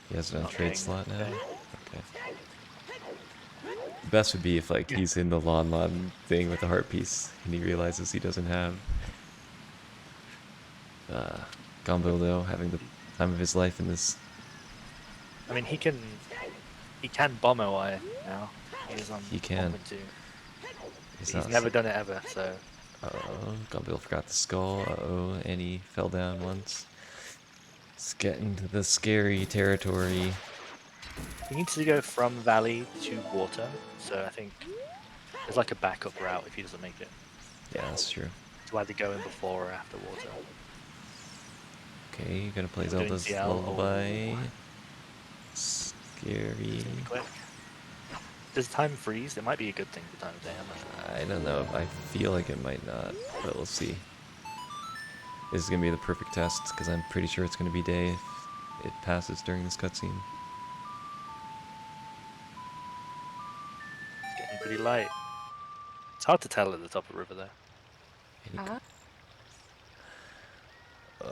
He has it on Not trade getting slot now? okay. Okay. The best would be if like he's in the Lon thing with the heart piece and he realizes he doesn't have Gombill though, having the time of his life in this. I mean, he can bomb OI now. He is on He can. 1.2. He's He's not. never done it ever, so Uh-oh, Gombill forgot the skull. Uh-oh, and he fell down once. It's getting to the scary territory. he needs to go from valley to water. So I think there's like a backup route if he doesn't make it. Yeah, that's true. To either go in before or after water. Okay, gonna play We're doing Zelda's CL. Lullaby. Scary. Quick. Does time freeze? It might be a good thing for time of day. I'm not sure. I don't know. I feel like it might not, but we'll see. This is gonna be the perfect test because I'm pretty sure it's gonna be day if it passes during this cutscene. It's getting pretty light. It's hard to tell at the top of the river though. Oh,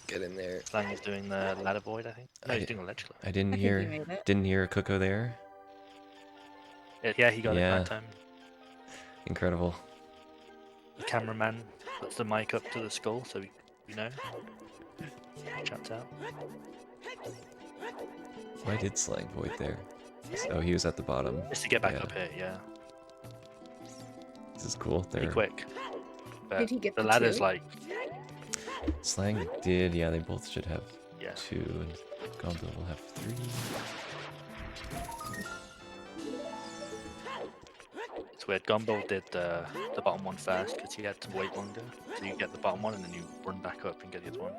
get in there. Slang is doing the ladder void, I think. No, he's doing a ledge clip. I didn't I think hear. you made it. Didn't hear a Coco there. Yeah, he got it Yeah. that time. Incredible. The cameraman puts the mic up to the skull so we know. Chats out. Why did Slang void there? Oh, he was at the bottom. Just to get back Yeah. up here, yeah. This is cool. Pretty They're quick. But Did he get the the ladder's 2? like, Slang did. Yeah, they both should have yeah. 2, and Gombill will have 3. It's weird. Gombill did the bottom one first because he had to wait longer. So you get the bottom one and then you run back up and get the other one.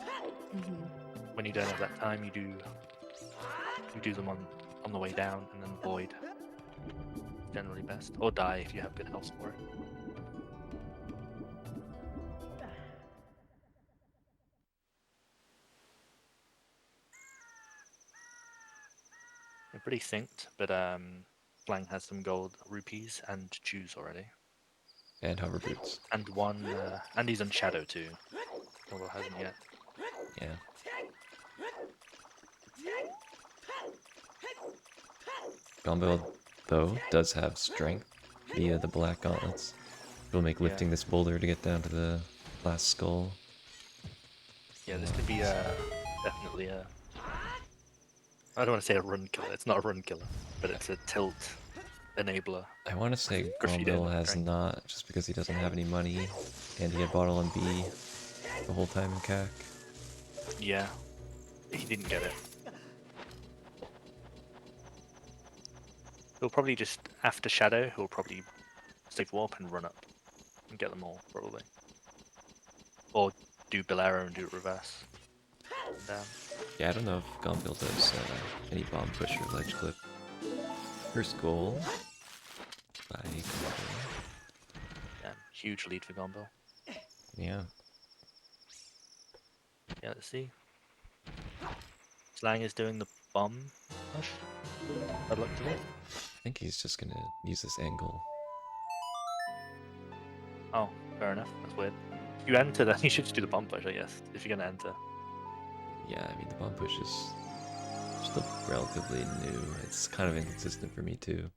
Mm-hmm. When you don't have that time, you do them on the way down and then void. Generally best, or die if you have good health for it. They're pretty synced, but Flang has some gold rupees and Jews already, And hover boots. and one, and he's on Shadow too. Gombill hasn't yet. Yeah. Gombill, though, does have strength via the black gauntlets. It will make Yeah. lifting this boulder to get down to the last skull. Yeah, this could be definitely a. I don't want to say a run killer. It's not a run killer, but it's a tilt enabler. I want to say Graffiti Gombill on has strength. not, just because he doesn't have any money, and he had bottle and B the whole time in CAC. Yeah, he didn't get it. He'll probably just after Shadow. He'll probably save warp and run up and get them all probably, or do Bolero and do it reverse. And down. Yeah, I don't know if Gombill does any bomb push or ledge clip. First goal by Gombill. Yeah, huge lead for Gombill. Yeah. Yeah, let's see. Slang is doing the bomb push. I'd like to it. I think he's just gonna use this angle. Oh, fair enough. That's weird. If you enter, then you should just do the bomb push, I guess. If you're gonna enter. Yeah, I mean, the bomb push is still relatively new. It's kind of inconsistent for me, too.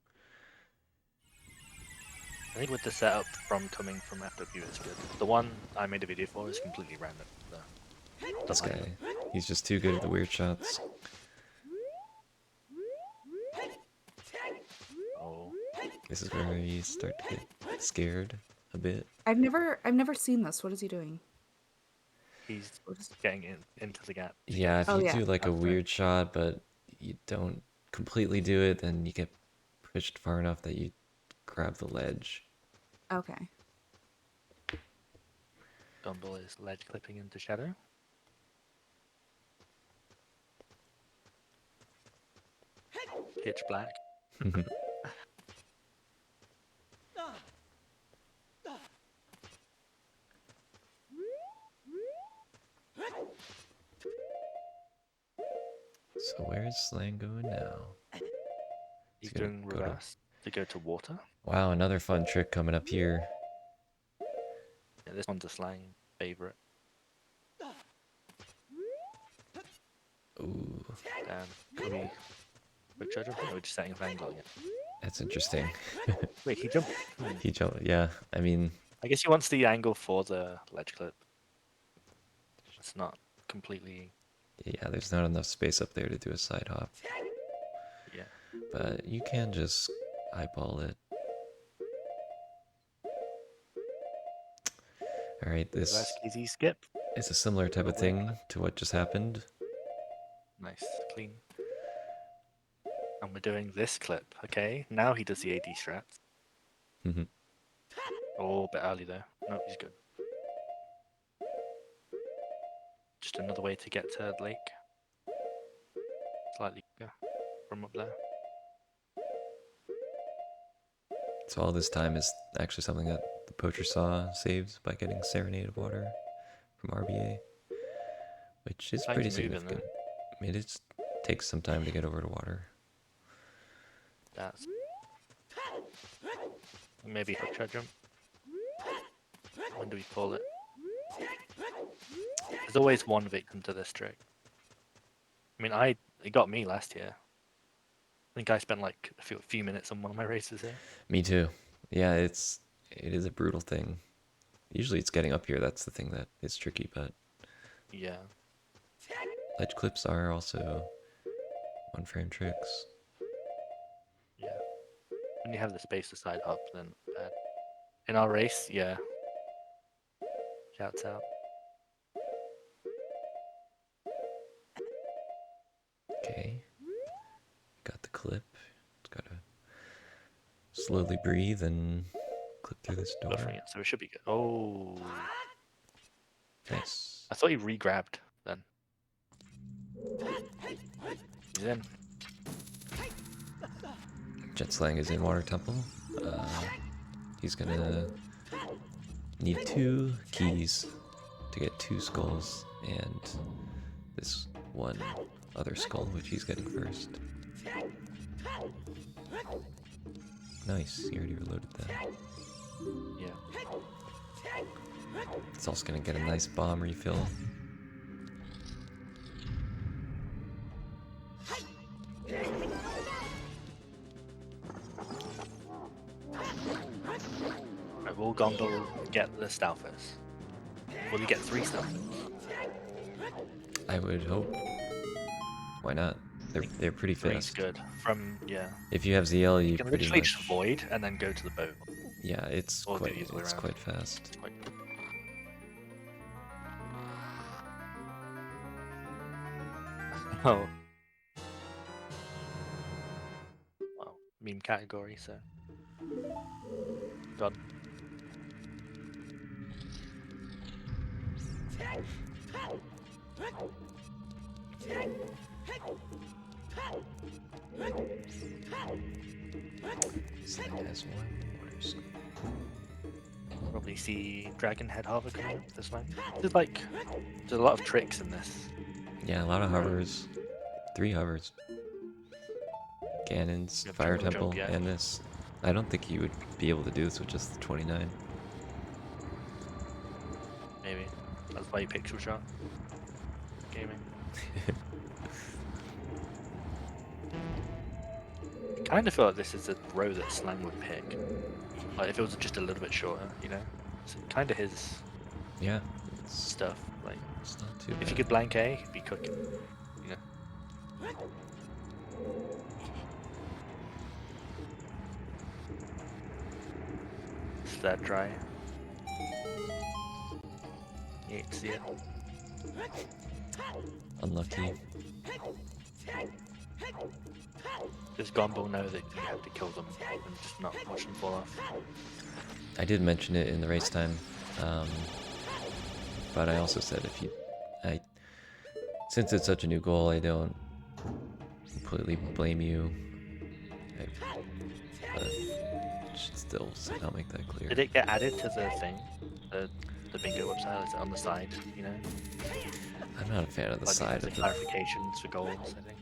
I think with the setup from coming from FW, it's good. The one I made a video for is completely random. So This don't like guy, it. he's just too good at the weird shots. Oh, This is where you start to get scared a bit. I've never seen this. What is he doing? he's What is... getting into the gap. to Yeah, get if Oh, you yeah. do like a outside. weird shot, but you don't completely do it, then you get pushed far enough that you grab the ledge. Okay. Gombill is ledge clipping into Shadow. Pitch black. So where's Slang going now? He's gonna doing go to- reverse to go to water. Wow, another fun trick coming up here. Yeah, this one's a Slang favorite. Ooh, Damn. Could we quick charge up? Or we're just setting up angle again. that's interesting. Wait, he jumped. He jumped. Yeah, I mean, I guess he wants the angle for the ledge clip. It's not completely. yeah, there's not enough space up there to do a side hop. Yeah. But you can just eyeball it. Alright, this Reverse easy skip. is a similar type of thing to what just happened. Nice, clean. And we're doing this clip, okay? Now he does the AD strats. Mhm. Oh, a bit early though. No, he's good. Just another way to get to Lake. Slightly quicker from up there. So all this time is actually something that the poacher saw saves by getting Serenade of Water from RBA, which is Time's pretty moving, significant. I mean, it takes some time to get over to water. That's maybe hook shot jump. When do we call it? There's always one victim to this trick. I mean, it got me last year. I think I spent like a few minutes on one of my races here. Me too. Yeah, it is a brutal thing. Usually it's getting up here that's the thing that is tricky, but Yeah. ledge clips are also one frame tricks. Yeah. When you have the space to side hop, then bad. In our race, yeah. Shouts out. Okay. Got the clip. It's gotta slowly breathe and clip through this door. Buffering it, so it should be good. Oh. Nice. I thought he re-grabbed then. He's in. Jenslang is in Water Temple. He's gonna need 2 keys to get 2 skulls and this one other skull, which he's getting first. Nice, he already reloaded that. Yeah. It's also gonna get a nice bomb refill. Right, will Gombill get the Stalfos? Will he get 3 Stalfos? I would hope. Why not? They're pretty 3's fast. good. From, yeah. If you have ZL, You you can pretty literally much. just void and then go to the boat. Yeah, it's Or do quite the other way around. quite fast. It's quite good. Oh. Well, meme category, so. Done. Slang has one water scoop. Probably see Dragon Head Harbor coming up this way. There's a lot of tricks in this. Yeah, a lot of hovers. 3 hovers. Ganon's Yeah, Fire triple Temple jump, yeah. and this. I don't think you would be able to do this with just the 29. Maybe. That's why you pixel shot. Gaming. I kind of feel like this is the row that Slang would pick. Like if it was just a little bit shorter, you know? It's kind of his Yeah, it's, stuff. Like it's not too bad. if you could blank A, he'd be cooking. You know? Is that dry? You hate to see it. Unlucky. Does Gombill know that you have to kill them and just not watch them fall off? I did mention it in the race time, but I also said since it's such a new goal, I don't completely blame you. But should still somehow make that clear. Did it get added to the thing? The bingo website? Is it on the side, you know? I'm not a fan of the Like side the of the. clarifications for goals, I think.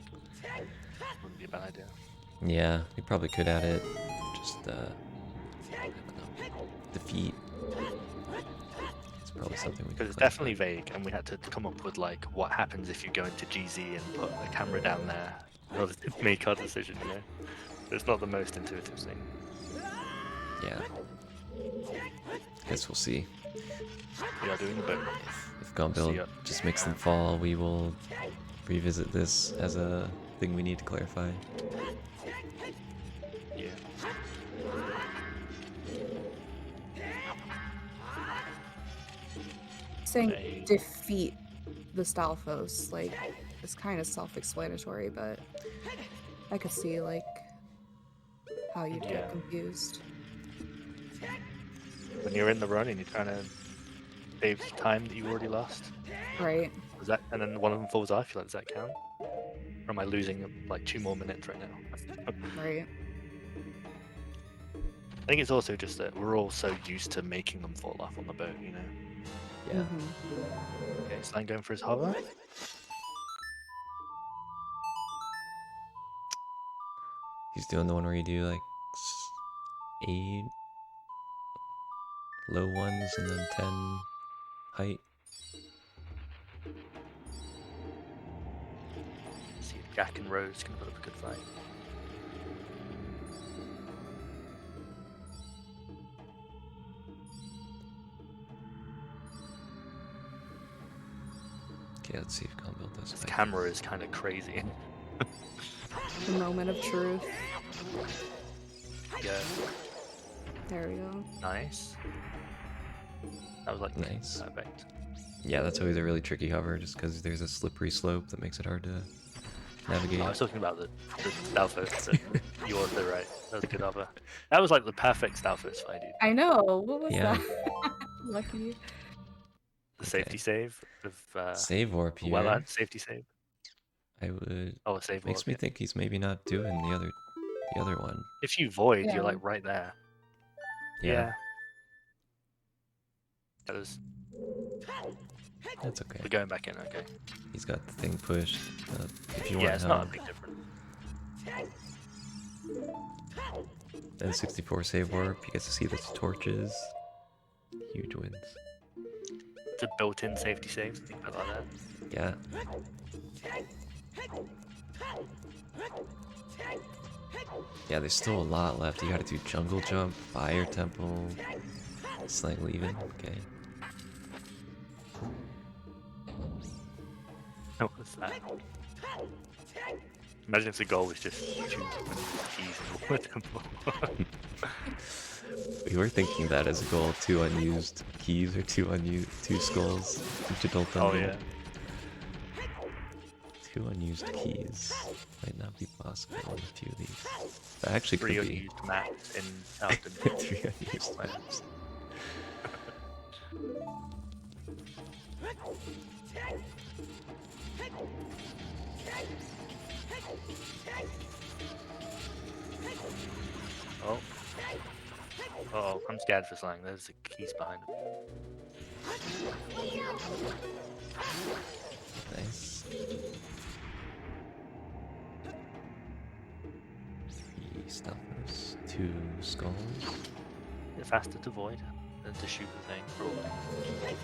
Wouldn't be a bad idea. Yeah, we probably could add it. Just I don't know, defeat. It's probably something we could. Because it's definitely vague, and we had to come up with like what happens if you go into GZ and put a camera down there in order to make our decision, you know? It's not the most intuitive thing. Yeah. Guess we'll see. We are doing the boat. If See Gombill ya. just makes them fall, we will revisit this as a thing we need to clarify. Yeah. Saying Right. defeat the Stalfos, like, it's kind of self-explanatory, but I could see, like, how you'd Yeah. get confused. When you're in the run and you're trying to save time that you already lost. Right. Does that, and then one of them falls off, you're like, does that count? Or am I losing like 2 more minutes right now? Right. I think it's also just that we're all so used to making them fall off on the boat, you know? Yeah. Okay, Slang going for his hover. He's doing the one where you do like 8 low ones and then 10 height. See if Jack and Rose can put up a good fight. Okay, let's see if Gombill does This fight. camera is kind of crazy. The moment of truth. Yeah, There we go. nice. That was like Nice. perfect. Yeah, that's always a really tricky hover just because there's a slippery slope that makes it hard to navigate. I was talking about the Stalfos, but you were right. That was a good hover. That was like the perfect Stalfos fight, dude. I know. What was Yeah. that? Lucky you. The safety save of Save warp here. well at safety save. I would. Oh, a save Makes warp, me yeah. think he's maybe not doing the other one. If you void, Yeah. you're like right there. Yeah, That was. that's okay. We're going back in, okay. He's got the thing pushed. If you Yeah, want it's him, not a big difference. then 64 save warp. You get to see the torches. Huge wins. It's a built-in safety save. Think about it like that. Yeah. Yeah, there's still a lot left. You gotta do jungle jump, fire temple, slang leaving. Okay. What was that? Imagine if the goal was just choose keys and all temple. We were thinking that as a goal: 2 unused keys or 2 skulls each adult Oh dungeon. yeah. 2 unused keys might not be possible in a few of these. That actually 3 could be. unused maps in Southern. 3 unused maps. Oh. Oh, I'm scared for slang. There's the keys behind him. Nice. 3 stealthers, 2 skulls. It's faster to void than to shoot the thing, probably.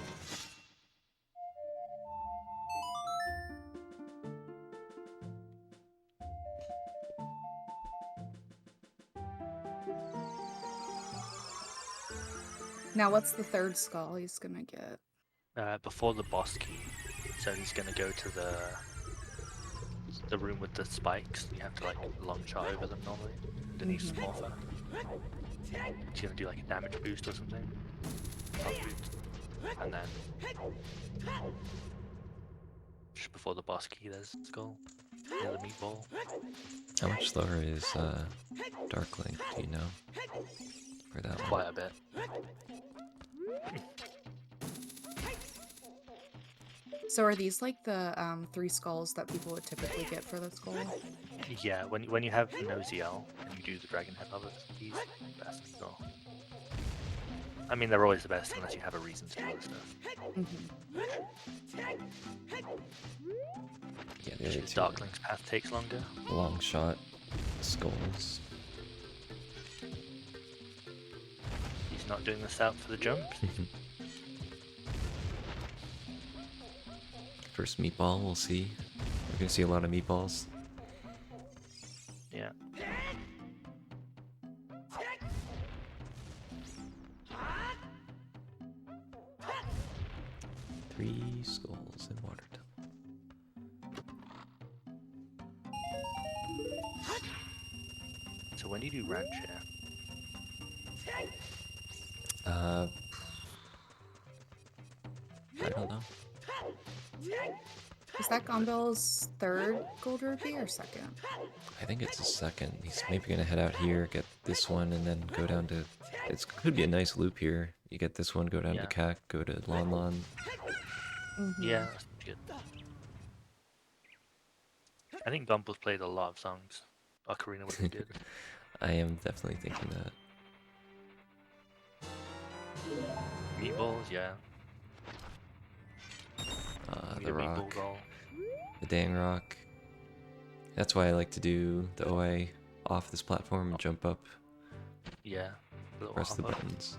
Now, what's the third skull he's gonna get? Before the boss key, so he's gonna go to the room with the spikes. You have to like long shot over them normally. Then he's smaller. He's gonna do like a damage boost or something. And then just before the boss key, there's skull. Yeah, the meatball. How much slower is Dark Link? Do you know? For that one? Quite a bit. So are these like the 3 skulls that people would typically get for the skull? Yeah, when you have no ZL and you do the dragon head levels, he's the best skull. I mean, they're always the best unless you have a reason to do other stuff. Yeah, the other 2 Darkling's path takes longer. long shot skulls. He's not doing this out for the jump. First meatball, we'll see. We're gonna see a lot of meatballs. Yeah. Three skulls in water temple. So when do you do ranch here? I don't know. Is that Gombill's third gold rupee or second? I think it's a second. He's maybe gonna head out here, get this one, and then go down to. It could be a nice loop here. You get this one, go down to Kak, go to Lon Lon. Yeah, that's good. I think Gumbill's played a lot of songs. Ocarina would be good. I am definitely thinking that. Meatballs, yeah. The meatball rock, goal. the dang rock. That's why I like to do the OA off this platform and jump up, Yeah. Little press the hop up. buttons.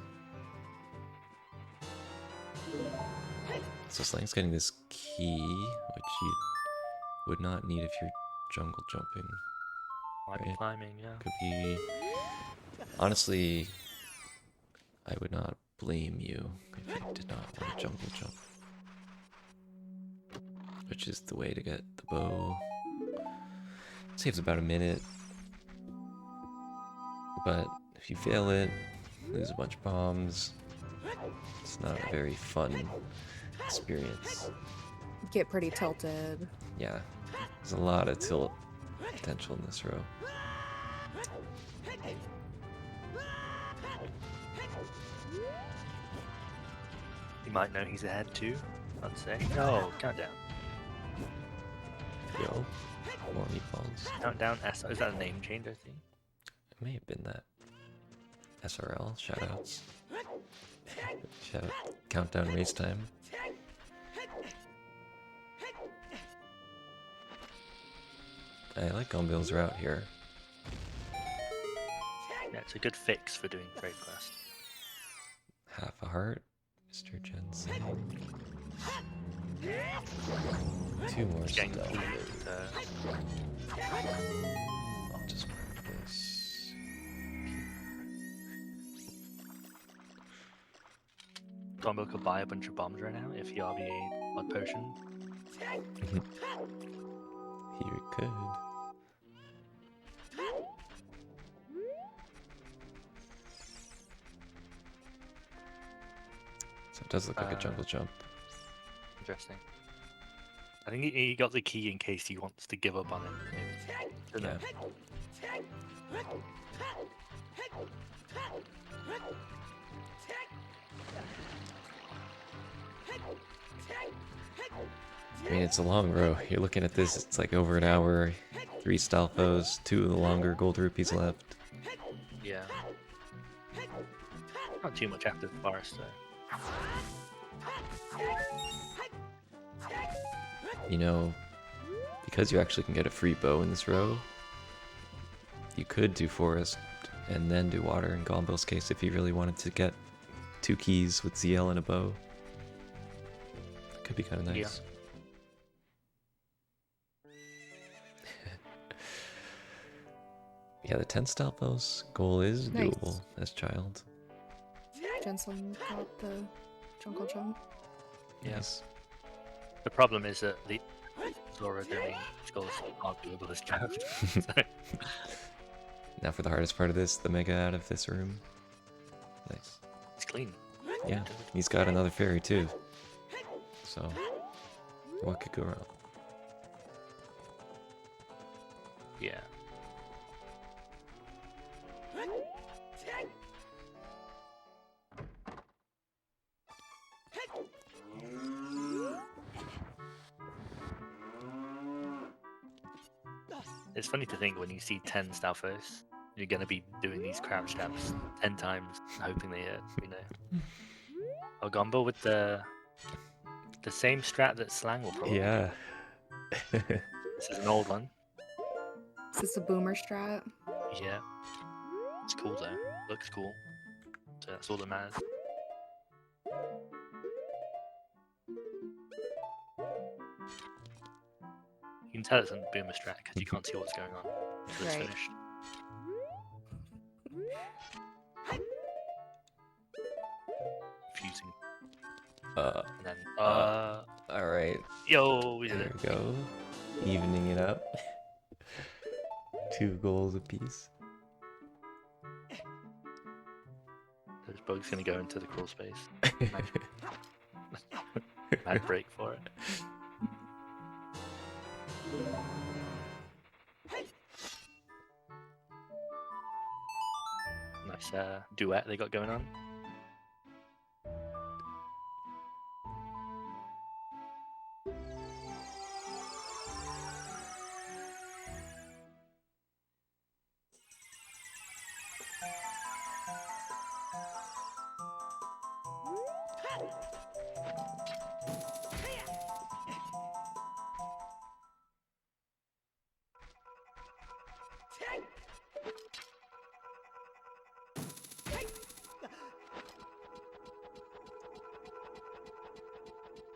So Slang's getting this key, which you would not need if you're jungle jumping. Might be Right. climbing, yeah. Could be. Honestly, I would not blame you if you did not want to jungle jump. Which is the way to get the bow. Saves about a minute. But if you fail it, lose a bunch of bombs. It's not a very fun experience. Get pretty tilted. Yeah, there's a lot of tilt potential in this row. You might know he's ahead too, I'd say. No, countdown. Yo, more meatballs. Countdown S. Is that a name change, I think? It may have been that. SRL, shoutouts. Shout out, countdown race time. I like Gombill's route here. Yeah, it's a good fix for doing trade quest. Half a heart, Mr. Jenslang. Two more It's getting stealth. cleaned. I'll just mark this. Gombill could buy a bunch of bombs right now if he RBA blood potion. Here it could. So it does look like a jungle jump. Interesting. I think he got the key in case he wants to give up on it. Maybe. Don't know. I mean, it's a long row. You're looking at this, it's like over an hour, 3 Stalfos, 2 of the longer gold rupees left. Yeah. Not too much after the forest though. You know, because you actually can get a free bow in this row, you could do forest and then do water in Gombill's case if you really wanted to get 2 keys with ZL and a bow. That could be kind of nice. Yeah, the 10 Stalfos goal is Nice. doable as child. Jenslang got the jungle jump. Yeah. Nice. The problem is that the Zora doing skulls aren't doable as child. Now for the hardest part of this, the mega out of this room. Nice. It's clean. Yeah, he's got another fairy too. So, what could go wrong? Yeah. It's funny to think when you see 10 Stalfos, you're going to be doing these crouch stabs 10 times, hoping they hit, you know. Oh, Gombill with the same strat that Slang will probably Yeah. This is an old one. Is this a boomer strat? Yeah. It's cool though. Looks cool. So that's all that matters. You can tell it's a boomer strat because you can't see what's going on until it's Right. finished. Fusing. And then, Alright, yo, we did there it. we go. Evening it up. 2 goals apiece. Those bugs gonna go into the crawl space. Mad break for it. Nice duet they got going on.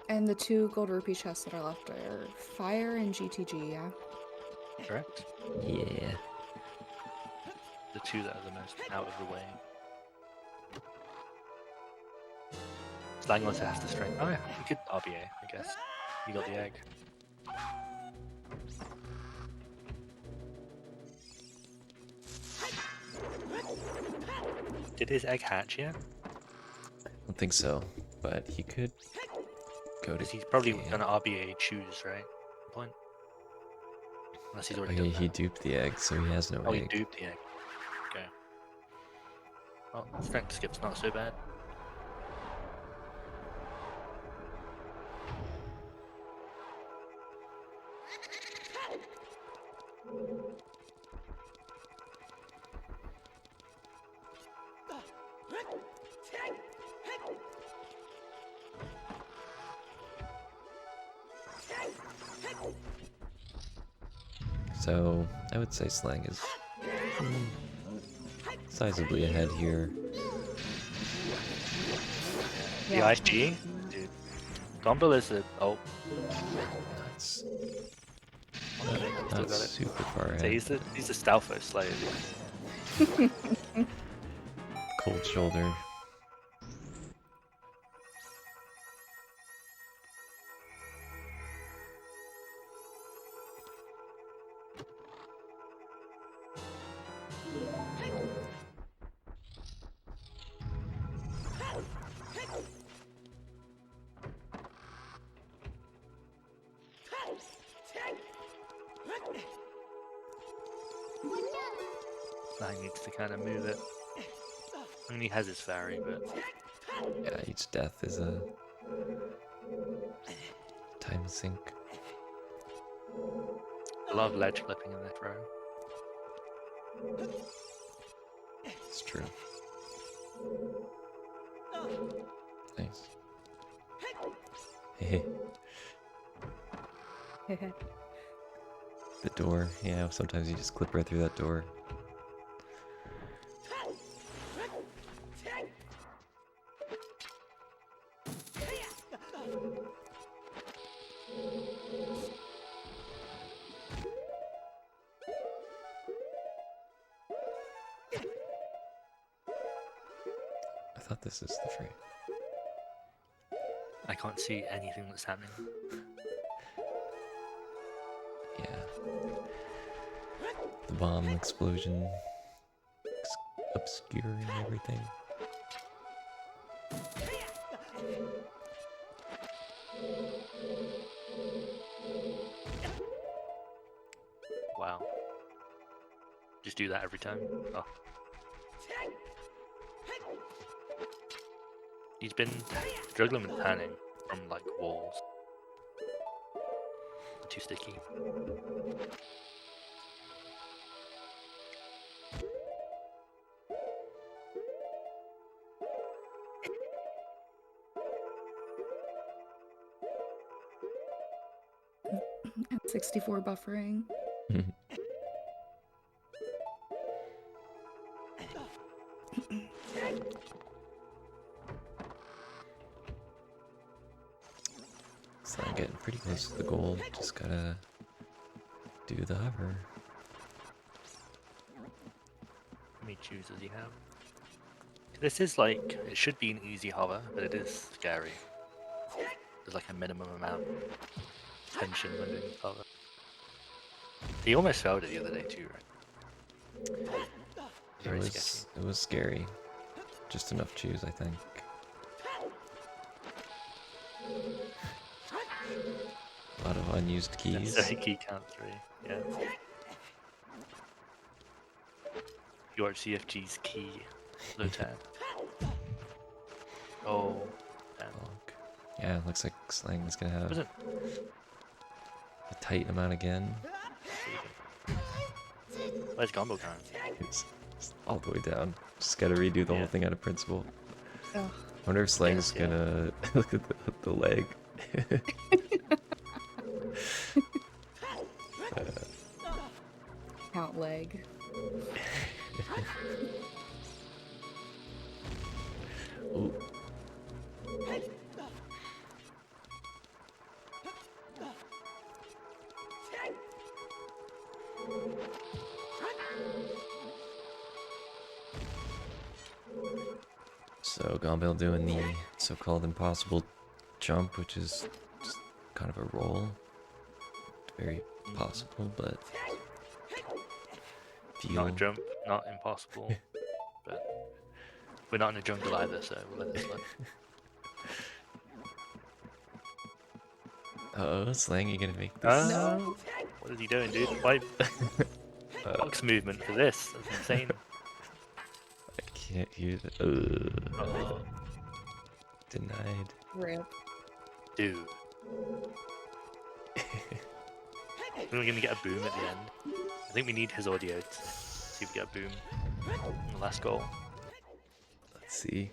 And the 2 gold rupee chests that are left are fire and GTG, yeah? Correct? Yeah. The 2 that are the most out of the way. Slang also has the strength. Oh yeah, you could RBA, I guess. You got the egg. Did his egg hatch yet? I don't think so, but he could go to. Because he's probably yeah. gonna RBA choose, right? Point. Unless he's already Okay, done he that. duped the egg, so he has no Oh, he egg. duped the egg. Okay. Well, strength skip's not so bad. So, I would say Slang is sizably ahead here. The Yeah. IG? Dude. Gombill is a... Oh, That's still not got it. super far So ahead. he's a Stalfo slave. Cold shoulder. Slang needs to kind of move it. I mean, he has his fairy, but Yeah, each death is a time sink. a lot of ledge clipping in this row. It's true. Nice. Hey, the door. Yeah, sometimes you just clip right through that door. I thought this is the free. I can't see anything that's happening. Yeah. The bomb explosion obscuring everything. Wow. Just do that every time. Oh. He's been struggling with panning from like walls. Too sticky. And 64 buffering. So I'm getting pretty close to the goal. Just gotta do the hover. How many chooses you have? This is like, it should be an easy hover, but it is scary. There's like a minimum amount of tension when doing hover. He almost failed it the other day too, right? Very sketchy. It was scary. Just enough choose, I think. A lot of unused keys. Necessary key count 3, yeah. Your CFG's key, low tab. Oh, damn. Bonk. Yeah, looks like Slang is gonna have Wasn't a tight amount again. Where's Gombill going? It's all the way down. Just gotta redo the whole thing out of principle. Ugh. I wonder if Slang's Yes, yeah. gonna look at the leg. Count leg. Ooh. So Gombill doing the so-called impossible jump, which is just kind of a roll. Very possible, but Not a jump, not impossible. But we're not in a jungle either, so we'll let it slide. Uh-oh, Slang, you gonna make this? No. What is he doing, dude? Why box movement for this? That's insane. I can't hear that. Oh, Denied. Rip. dude. We're gonna get a boom at the end. I think we need his audio to see if we get a boom in the last goal. Let's see.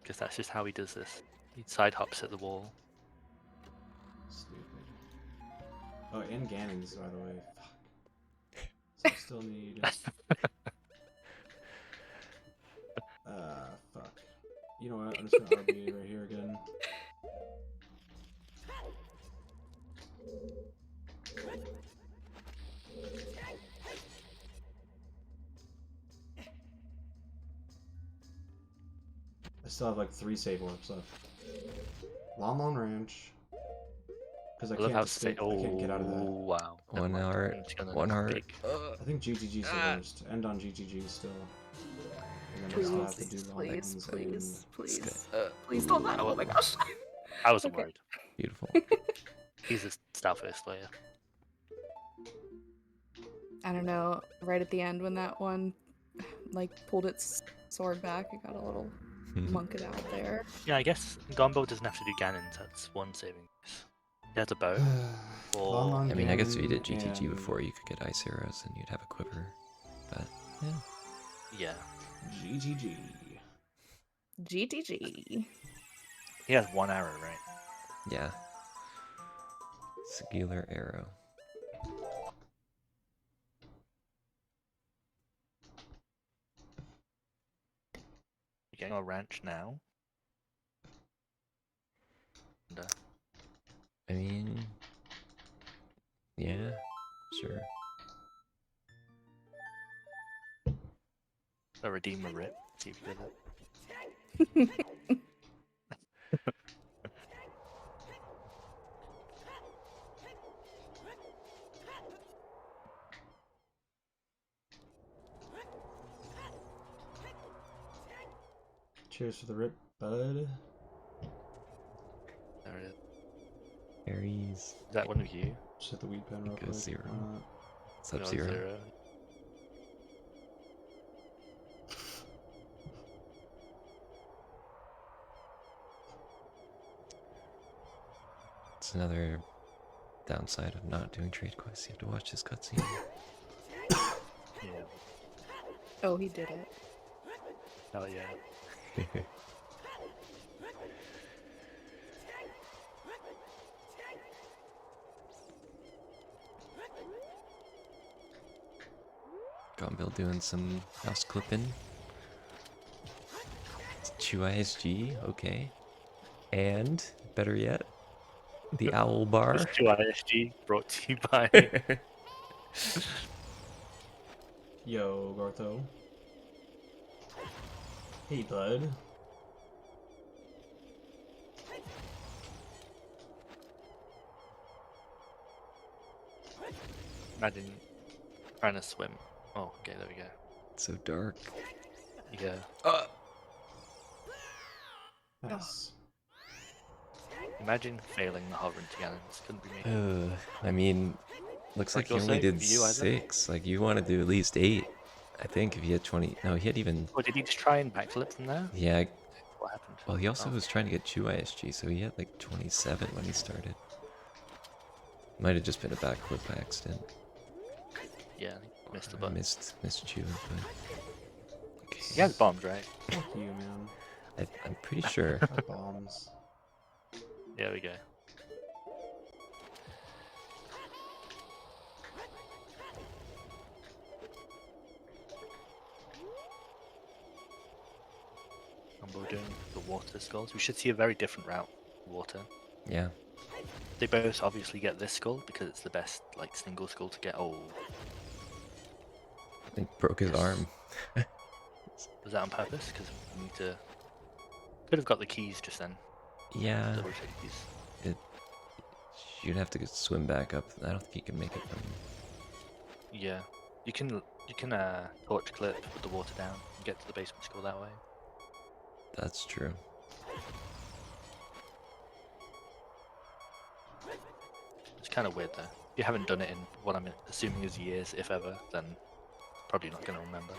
Because that's just how he does this. He side hops at the wall. Stupid. Oh, and Ganon's, by the way. Fuck. So I still need... fuck. RB right here again. I still have like 3 save orbs left. Lon Ranch. Because I I love how can't escape. I can't get out of that. wow. Never 1 mind. hour, I'm just gonna 1 heart. kick. I think GGG's the worst. End on GGG still. And then I still have to do Please, long please, ones please, This guy. please. Please don't die. Oh my gosh. I wasn't Okay. worried. Beautiful. He's a stout first player. I don't know. Right at the end when that one like pulled its sword back, it got a little monked out there. Yeah, I guess Gombill doesn't have to do Ganons. That's one saving. He has a bow. Or Lon I mean, I guess if you Ganon did GTG and before, you could get ice arrows and you'd have a quiver. But, yeah. yeah, GGG. GTG. he has 1 arrow, right? Yeah. Singular arrow. You're getting a ranch now. And, I mean, yeah, sure. a redeemer rip. See if you get it. Cheers for the rip, bud. There it is. Aries. Is that one of you? Just hit the weed pen real Goes quick. zero. Why not? Sub-Zero. Zero. It's another downside of not doing trade quests. You have to watch this cutscene. Yeah. Oh, he did it. Hell yeah. Gombill doing some house clipping. Chew ISG, okay. And, better yet, the owl bar. This 2 ISG brought to you by. Yo, Gartho. Hey, bud. Imagine trying to swim. Oh, okay, there we go. It's so dark. Yeah. Nice. Imagine failing the hovering to Ganons. Couldn't be me. I mean, looks like Like he you're only saying, did you either? 6. Like, you want to do at least 8. I think if he had 20. No, he had even. Or did he just try and backflip from there? Yeah. What happened? Well, he also Oh. was trying to get Chew ISG, so he had like 27 when he started. Might have just been a backflip by accident. Yeah, he missed the Or button. Missed Chew, but. Okay. He has bombs, right? Fuck you, man. I'm pretty sure. Fuck bombs. There we go. And we're doing the water skulls. We should see a very different route. Water. Yeah. They both obviously get this skull because it's the best like single skull to get. Oh, He broke his arm. was that on purpose? Because we need to. Could have got the keys just then. Yeah. Double check keys. You'd have to swim back up. I don't think you can make it from. Yeah, you can torch clip, put the water down, and get to the basement skull that way. That's true. It's kind of weird though. If you haven't done it in what I'm assuming is years, if ever, then probably not going to remember.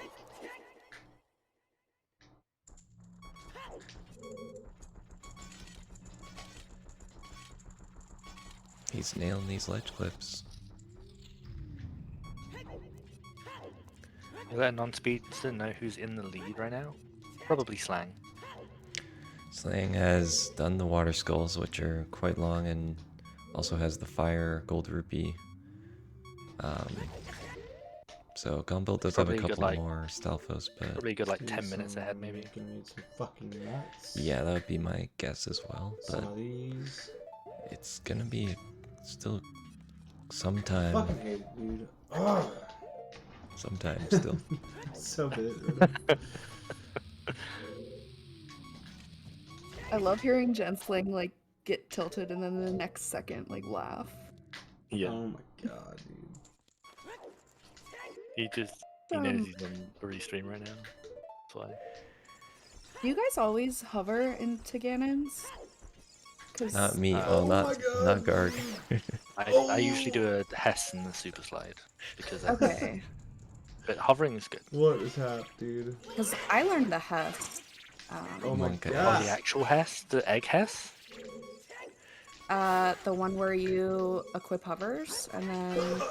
He's nailing these ledge clips. You let a non-speedster know who's in the lead right now? Probably Slang. Slang has done the water skulls, which are quite long, and also has the fire gold rupee. So So Gombill does Probably have a good, couple like- more Stalfos, but Probably a good like Need 10 minutes ahead, some- maybe. Gonna need some fucking nuts. yeah, that would be my guess as well. Some But of these. it's gonna be still sometime, Fucking hate it, dude. Ugh. sometime still. So bit. I love hearing jenslang like get tilted and then the next second like laugh. Yeah. Oh my god, dude. He knows he's on a restream right now. That's why. Do you guys always hover into Ganons? Cause Not me. Oh Well, my not God. Garg. I usually do a Hess in the super slide because okay, but hovering is good. What is hap, dude? because I learned the Hess. Oh my Monka. Oh, god. the actual Hess, the egg Hess. The one where you equip hovers and then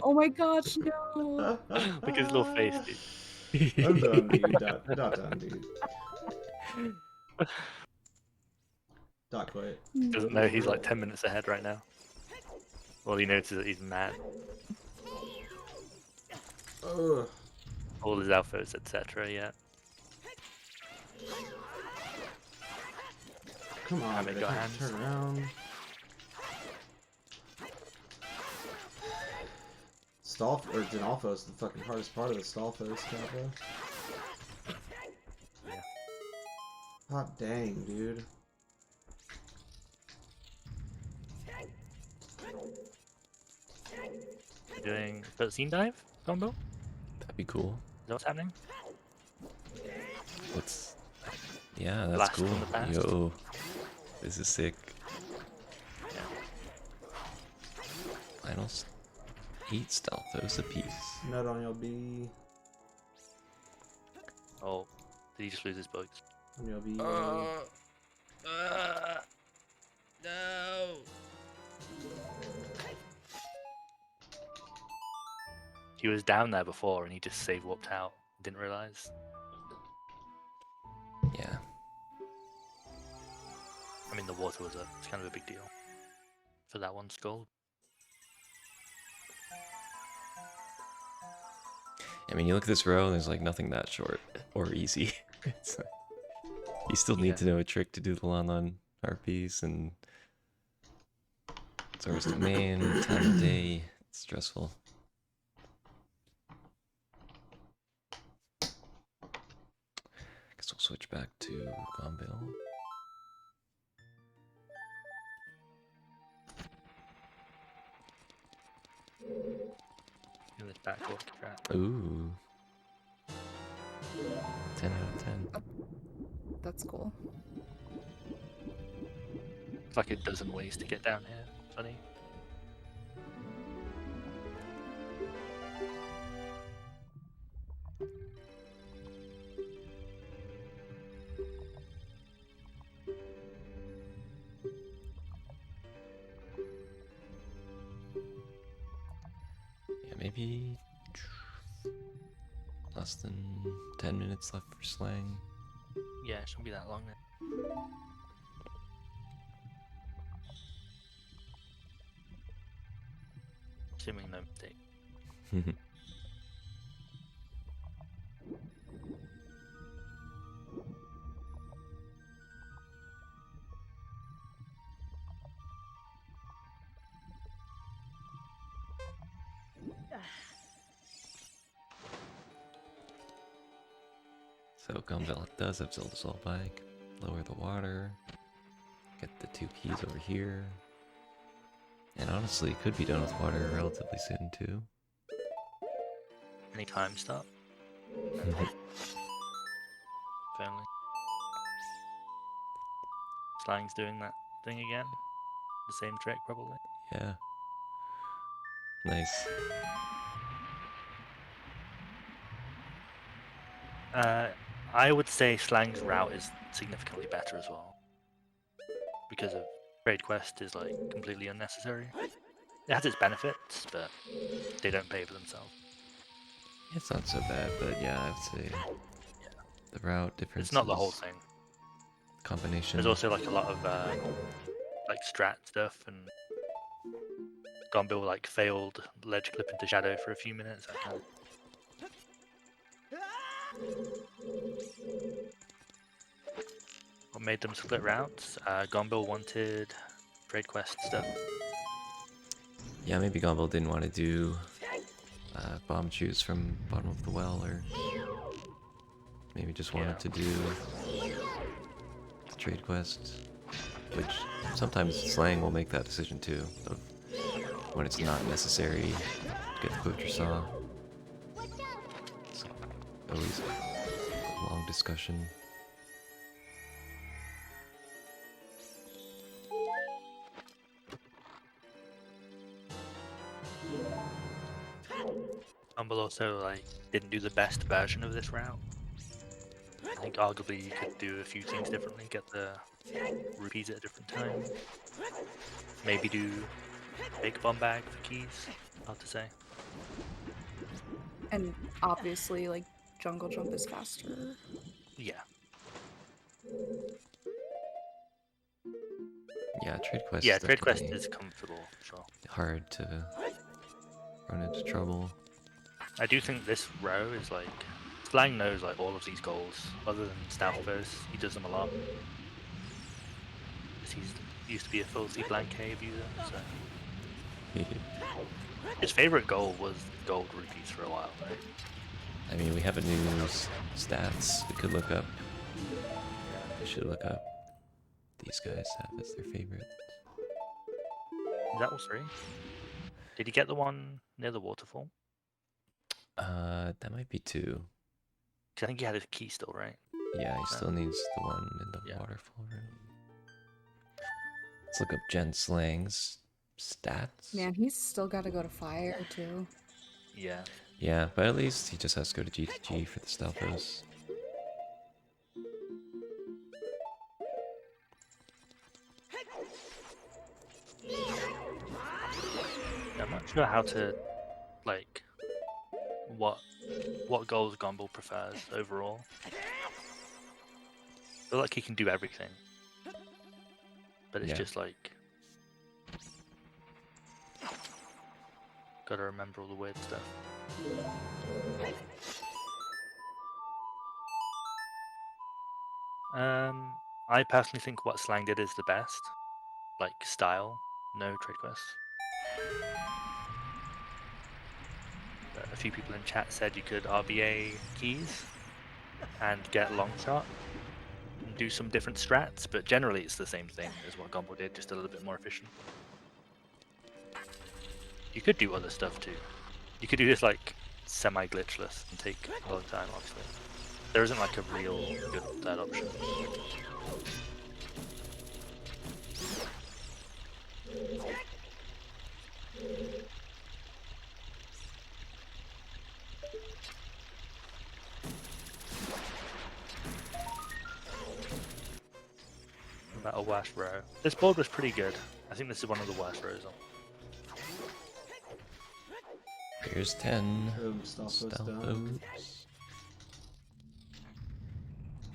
oh my gosh, no. Look at his little face, dude. I'm done, dude. Not done, dude. Not quite. Doesn't know he's like 10 minutes ahead right now. Well, he notices that he's mad. Ugh. All his alphas, etc. Yeah. Come on, Haven't dude, got I can't hands. turn around. Denalfo is the fucking hardest part of the Stalfos, Kappa. Yeah. Hot dang, dude. Doing 13 dive combo? That'd be cool. Is that what's happening? What's? Yeah, that's Blast cool. from the past. Yo, this is sick. Yeah. Finals. 8 Stalfos apiece. Nut on your B. Oh, did he just lose his bugs? On your B. No. He was down there before and he just save warped out. Didn't realize. Yeah. I mean, the water was up. It's kind of a big deal for that one skull. I mean, you look at this row, and there's like nothing that short or easy. It's like, you still need Yeah. to know a trick to do the Lon harpies and source domain, time of day. It's stressful. Guess we'll switch back to Gombill. In this back walk trap. Ooh. 10 out of 10. That's cool. It's like a dozen ways to get down here. Funny. Yeah, maybe less than 10 minutes left for slang. Yeah, it shouldn't be that long then. Assuming no mistake. So Gombill does have Soul Bike. Lower the water. Get the 2 keys over here. And honestly, it could be done with water relatively soon too. Any time stop? Finally. Slang's doing that thing again. The same trick, probably. Yeah. Nice. I would say Slang's route is significantly better as well. Because of Trade Quest is like completely unnecessary. It has its benefits, but they don't pay for themselves. It's not so bad, but yeah, I would say the route difference. It's not the whole thing. Combination. There's also like a lot of like strat stuff and Gombill like failed ledge clip into shadow for a few minutes. That kind of... What made them split routes? Gombill wanted trade quest stuff. Yeah, maybe Gombill didn't want to do bomb choose from bottom of the well, or maybe just wanted to do the trade quest, which sometimes slang will make that decision too, of when it's not necessary to get the poacher saw. So always a long discussion. Gombill also like didn't do the best version of this route. I think arguably you could do a few things differently, get the rupees at a different time. Maybe do big bomb bag for keys, hard to say. And obviously, like, jungle jump is faster. Yeah. Yeah, trade quest. Yeah, is trade quest definitely is comfortable, sure. hard to run into trouble. I do think this row is like Slang knows like all of these goals, other than Stalfos, he does them a lot. He used to be a filthy blank cave user, so his favorite goal was gold rupees for a while, right? I mean, we have a new stats we could look up. We should look up these guys have as their favorite. Is that all three? Did he get the one near the waterfall? That might be 2. 'Cause I think he had his key still, right? Yeah, he still needs the one in the Yeah. waterfall room. Let's look up Jenslang's stats. Man, he's still got to go to fire too. Yeah. Yeah, but at least he just has to go to GTG for the Stalfos. I'm not sure how to like what goals Gombill prefers overall. I feel like he can do everything, but it's Yeah. just like gotta remember all the weird stuff. I personally think what Slang did is the best, like style, no trade quests. A few people in chat said you could RBA keys and get long shot and do some different strats, but generally it's the same thing as what Gombill did, just a little bit more efficient. You could do other stuff too. You could do this like semi-glitchless and take a long time, obviously. There isn't like a real good third option. About a worst row. This board was pretty good. I think this is one of the worst rows on. Here's 10. Stalfos down. Stalfos.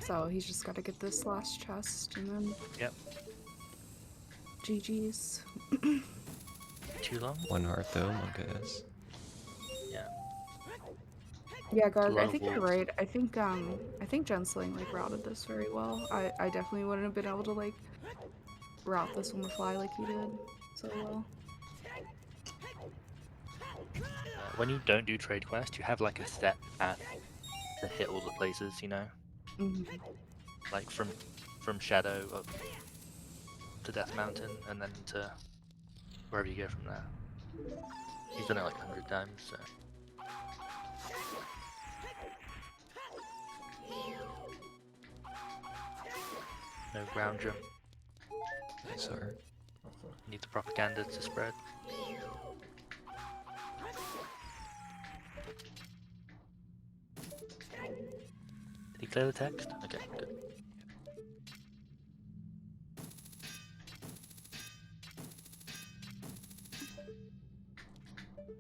So he's just got to get this last chest and then. Yep. GG's. Too long? 1 heart though, Monka has. Yeah. Yeah, Garg, lot I of think you're wolves. right. I think Jenslang like routed this very well. I definitely wouldn't have been able to like route this on the fly like he did so well. When you don't do trade quest, you have like a set path to hit all the places, you know? Mhm. Like from Shadow up to Death Mountain and then to wherever you go from there. He's done it like 100 times, so. No ground jump. Nice heart. Oh, fuck. Need the propaganda to spread. Did he clear the text? Okay, good.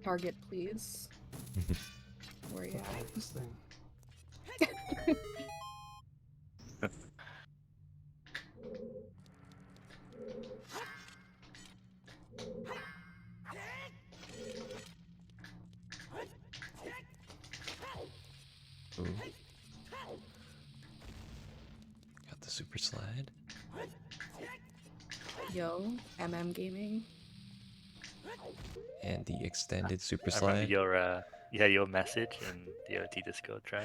Target, please. Where you I at? hate this thing. Ooh. Got the super slide. Yo, Gaming. And the extended super I remember slide. your message in the OT Discord, right?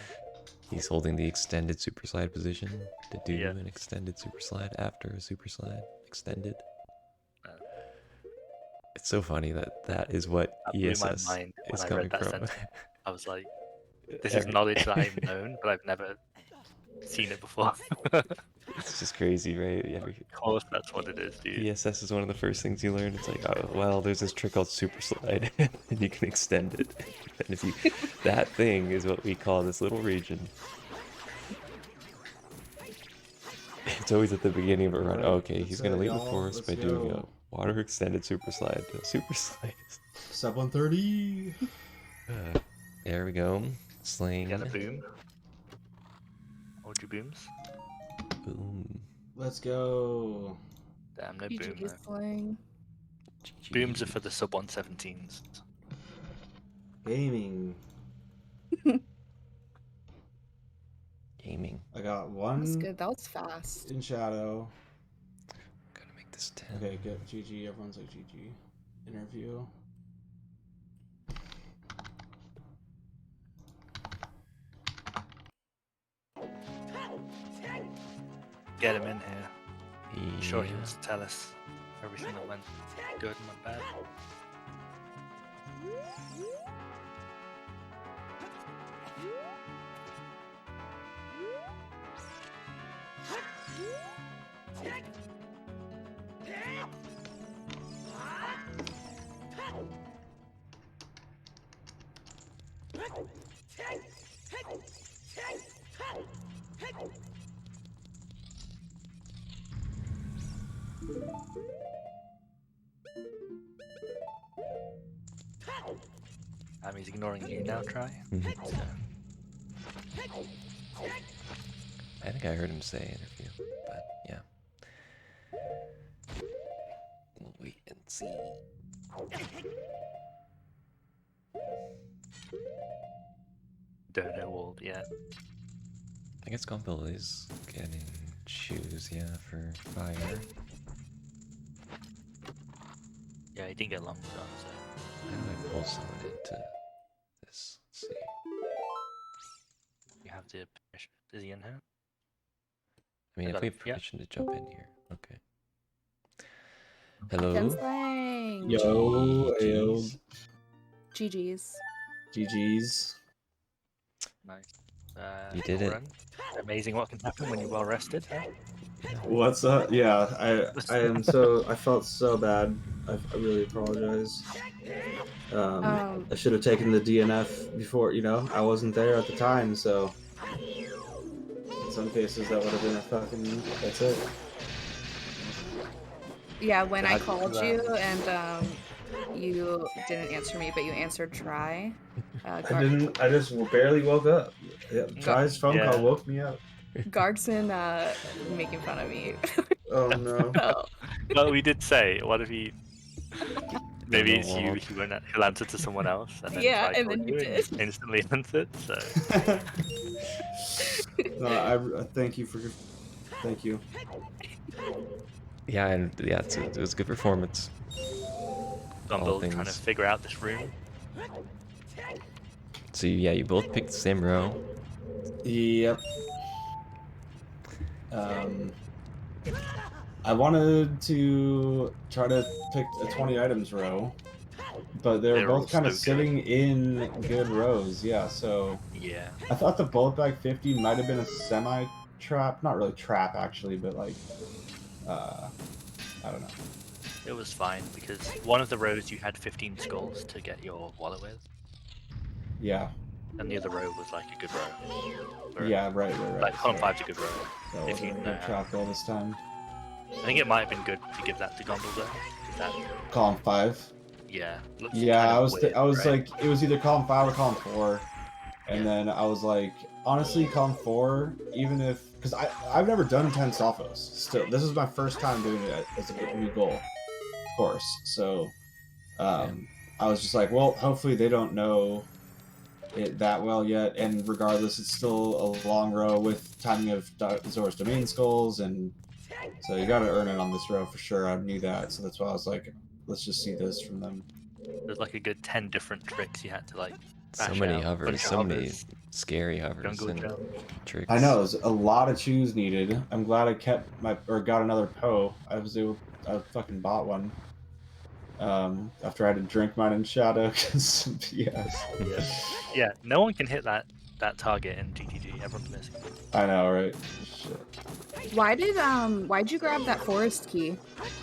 He's holding the extended super slide position to do Yeah. an extended super slide after a super slide. Extended. Uh, It's so funny that that is what That blew my ESS mind when is I coming read that from. sentence. I was like, this is knowledge that I've known, but I've never seen it before. It's just crazy, right? Of course, that's what it is, dude. ESS is one of the first things you learn. It's like, oh, well, there's this trick called super slide, and you can extend it. And if you, that thing is what we call this little region. It's always at the beginning of a run. Alright, Okay, he's that's gonna it, leave the y'all. forest Let's by doing go. a water extended super slide to a super slide. Sub 130. There we go. Sling. Get a boom. Hold your booms. Boom. Let's go. Damn, no boom GG though. slang. Booms are for the sub 117s. Gaming. Gaming. I got That's one good. That was fast. in shadow. Gotta make this 10. Okay, good. GG. Everyone's like GG. Interview. Get him in here. I'm sure he Yeah. wants to tell us everything that went good and went bad. He's ignoring you now, try. Mhm. I think I heard him say interview, but yeah. We'll wait and see. Don't know all yet. I guess Gombill is getting shoes, yeah, for fire. Yeah, he didn't get long done, so. How do I pull someone into this? Let's see. You have the permission. Is he in here? I mean, I if got we it, have yeah. permission to jump in here. Okay. Hello? Jenslang. Yo, ayo. GG's. GG's. Nice. You did it. run. Amazing what can happen when you're well rested, huh? What's up? Yeah, I am so. I felt so bad. I really apologize. I should have taken the DNF before. I wasn't there at the time, so in some cases that would have been a fucking. That's it. Yeah, when I How'd you called do you and you didn't answer me, but you answered try. I didn't. I just barely woke up. Yeah, Try's phone Yeah. call woke me up. Gargson making fun of me. Oh no. Oh. Well, we did say, what if he... Maybe Don't it's know you, what. he'll answer to someone else, and then Yeah, try and call then you you, and did. you instantly answered, so... No, I thank you for. Thank you. Yeah, and yeah, it was a good performance. Gombill trying to things. figure out this room. So yeah, you both picked the same row. Yep. I wanted to try to pick a 20 items row, but they were They're all both kind of so good. sitting in good rows. Yeah, so Yeah. I thought the bullet bag 50 might have been a semi trap, not really trap actually, but like, I don't know. It was fine, because one of the rows you had 15 skulls to get your wallet with, Yeah. and the other row was like a good row. Or, Yeah, right. Like, column So 5's a good row. that if you wasn't a know good how. trap roll this time. I think it might have been good to give that to Gombill, though. 'Cause that, Column 5. yeah. Looks Yeah, kind of I was weird, I was right? like, it was either column 5 or column 4, and Yeah. then I was like, honestly, column 4, even if, because I've never done 10 sophos. Still, this is my first time doing it as a new goal, of course. So, I was just like, well, hopefully they don't know it that well yet, and regardless, it's still a long row with timing of Zora's Domain skulls, and so you gotta earn it on this row for sure. I knew that, so that's why I was like, let's just see this from them. There's like a good 10 different tricks you had to like So bash many out. hovers, Bunch of so many hovers, scary hovers jungle and jump. tricks. I know there's a lot of chews needed. I'm glad I kept my got another Poe. I fucking bought one. After I had to drink mine in Shadow because yes. Yeah, no one can hit that target in GTG. Everyone's missing. I know, right? Shit. Why'd you grab that forest key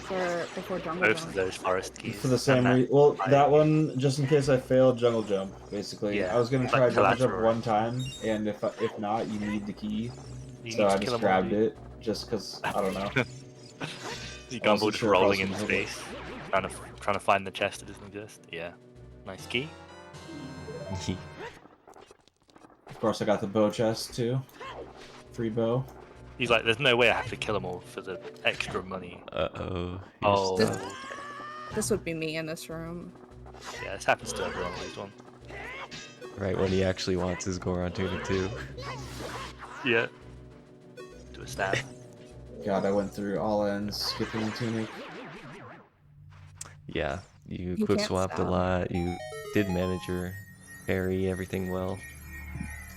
before jungle Both jump? of those forest keys. For the and same that reason. Well, fire that key. one just in case I failed jungle jump. Basically, Yeah, I was gonna like try jungle jump collateral. one time, and if not, you need the key. You So need I to kill just them all, grabbed dude. it just because I don't know. You I wasn't Gombill just sure if I was rolling in gonna hit it. space, trying to find the chest that doesn't exist. Yeah, nice key. Of course, I got the bow chest too. Free bow. He's like, there's no way I have to kill them all for the extra money. Uh-oh. Oh, This would be me in this room. yeah, this happens to everyone on these one. Right when he actually wants his Goron tunic too. Yeah. Do a stab. God, I went through all ends, skipping tunic. Yeah, you You quick can't swapped a stab. lot. You did manage your parry, everything well.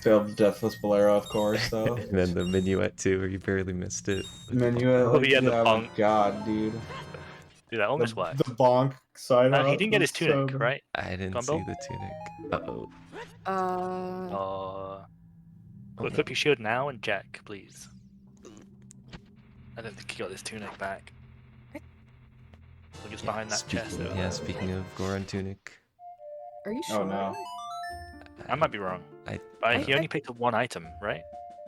Failed the Deathless Bolero, of course, though. And then the minuet too, where you barely missed it. with the Minuet, bonk. Oh, like, yeah, the yeah, my bonk. God, dude. Dude, that almost worked. The bonk side No, he hop didn't get was his tunic, so... right? I didn't Gombill? see the tunic. Uh-oh. Equip your shield now and Jack, please. I don't think he got his tunic back. Look, it's behind that chest. Over Yeah, there. speaking of Goron tunic. Are you sure? Oh, no. I might be wrong. But he only picked up one item, right?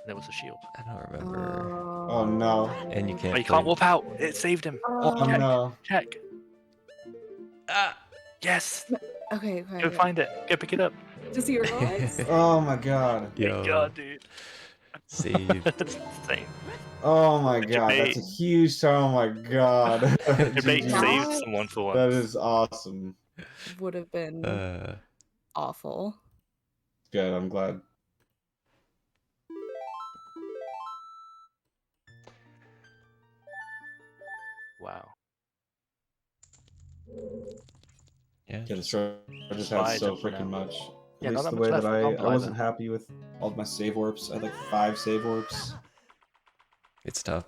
There was a shield. I don't remember. Oh, no. And you can't But you play... can't warp out. It saved him. Oh, Check. no. Check. Ah, yes. Okay. Go find it. Go pick it up. Does he realize? Oh, my God. Thank Yo, God, dude. saved. That's insane. Oh, my Good God. debate. That's a huge... Oh, my God. Debate GG. saved someone for once. That is awesome. Would have been awful. Good, I'm glad. Wow. Yeah. Yeah, I just had so freaking much. Yeah, At not least that the much way left. that Can't I buy wasn't that. happy with all of my save warps. I had like 5 save warps. It's tough.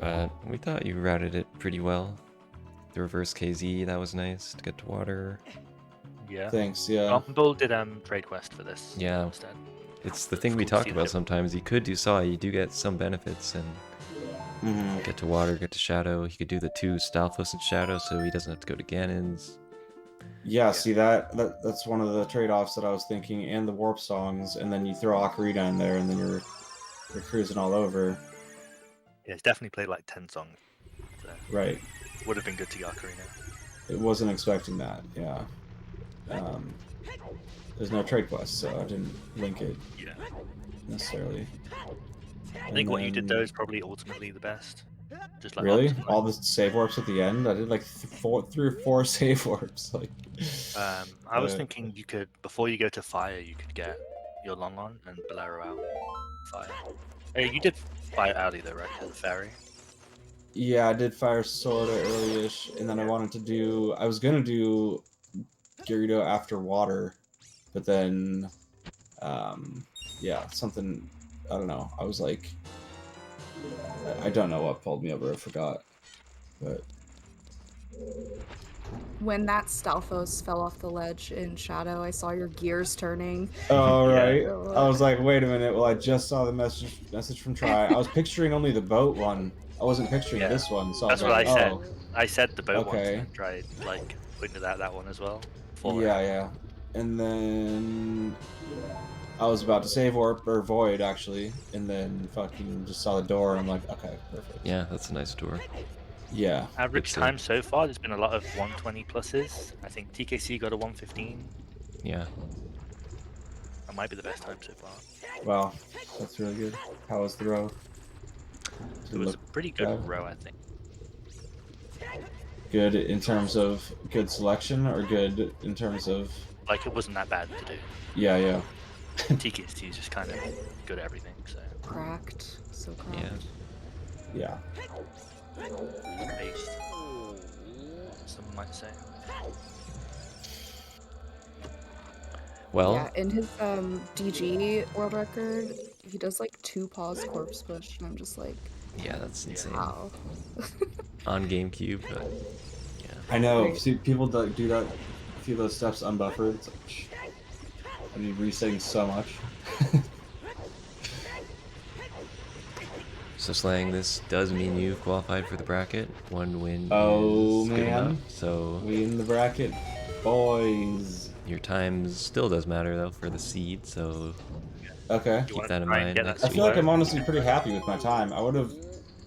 But we thought you routed it pretty well. The reverse KZ, that was nice to get to water. Yeah. Thanks, yeah. Gombill did trade quest for this. Yeah. Instead. It's the thing It's we cool to talk see about the- sometimes. You could do Saw, you do get some benefits and Mhm. get to water, get to shadow. He could do the 2 Stalfos and shadow so he doesn't have to go to Ganon's. Yeah, see that's one of the trade-offs that I was thinking, and the warp songs, and then you throw Ocarina in there, and then you're cruising all over. Yeah, he's definitely played like 10 songs. So Right. would have been good to get Ocarina. It wasn't expecting that. Yeah. There's no trade quest, so I didn't link it Yeah. necessarily. I think what you did though is probably ultimately the best. Just like Really? optimize. All the save warps at the end? I did like 3 or 4 save warps. Like, I was thinking you could, before you go to fire, you could get your long on and Bolero out. Fire. Hey, you did fire early though, right? As a fairy. yeah, I did fire sorta early-ish, and then I wanted to do. I was gonna do Gyarados after water, but then, yeah, something. I don't know. I was like, I don't know what pulled me over. I forgot, but. When that Stalfos fell off the ledge in Shadow, I saw your gears turning. Oh, Yeah. right. I was like, wait a minute. Well, I just saw the message from Try. I was picturing only the boat one. I wasn't picturing Yeah. this one. So That's I what was I like, said. oh, I said the boat Okay. once and tried like pointing at that one as well. for yeah, it. yeah. And then I was about to save warp or void actually, and then fucking just saw the door. And I'm like, okay, perfect. Yeah, that's a nice door. Yeah. Average Good save. time so far, there's been a lot of 120 pluses. I think TKC got a 115. Yeah. That might be the best time so far. Wow, that's really good. How was the row? It was a pretty good bad. row, I think. Good in terms of good selection, or good in terms of Like, it wasn't that bad to do. yeah. TKST is just kind of good at everything, so Cracked. So cracked. Yeah. based. Some might say. Well, Yeah, in his DG world record, he does like 2 paws corpse push, and I'm just like, yeah, that's insane. wow. On GameCube, but yeah. I know. Right. See, people do that. A few of those steps unbuffered. It's like, I mean, resetting so much. So Slang, this does mean you've qualified for the bracket. 1 win Oh is good enough. man, So we in the bracket, boys. your times still does matter though for the seed. So Okay. You keep wanna that in try and mind get next that I feel like vote? I'm honestly pretty happy with my time. I would have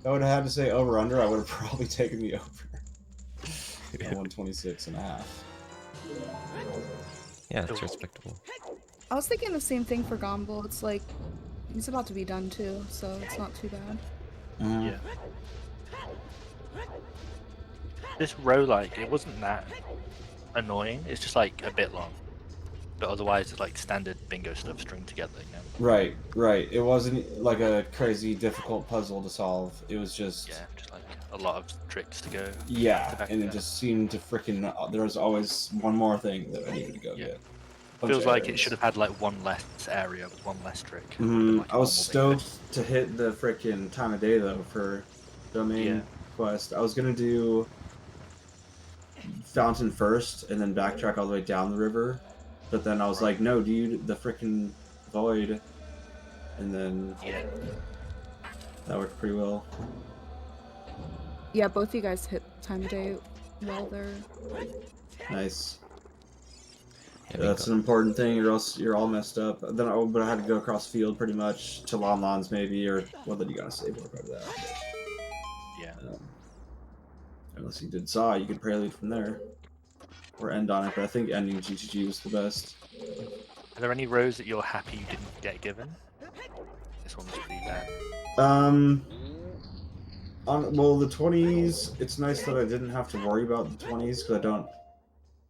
had to say over under. I would have probably taken the over. Yeah. 126 and a half. Yeah, it's respectable. I was thinking the same thing for Gombill. It's like, he's about to be done too, so it's not too bad. Yeah. This row, like, it wasn't that annoying. It's just like a bit long, but otherwise it's like standard bingo stuff stringed together. You know? Right. It wasn't like a crazy difficult puzzle to solve. It was just Yeah, just like a lot of tricks to go. yeah, back and to it back. just seemed to freaking. There was always one more thing that I needed to go Yeah. get. Feels like it should have had like one less area with one less trick. Like I was normal bingo. stoked to hit the freaking time of day though for the main quest. I was gonna do Fountain first and then backtrack all the way down the river, but then I was like, no, dude, the freaking void, and then that worked pretty well. Yeah, both you guys hit time of day well there. Nice. Yeah, That's an important thing, or else you're all messed up. Then I had to go across field pretty much to Lon Lon's maybe, or well, then you gotta save more part of that. Yeah. Unless you did Saw, you could prelude from there, or end on it. But I think ending GTG was the best. Are there any rows that you're happy you didn't get given? This one was pretty bad. Well, the 20s, it's nice that I didn't have to worry about the 20s because I'm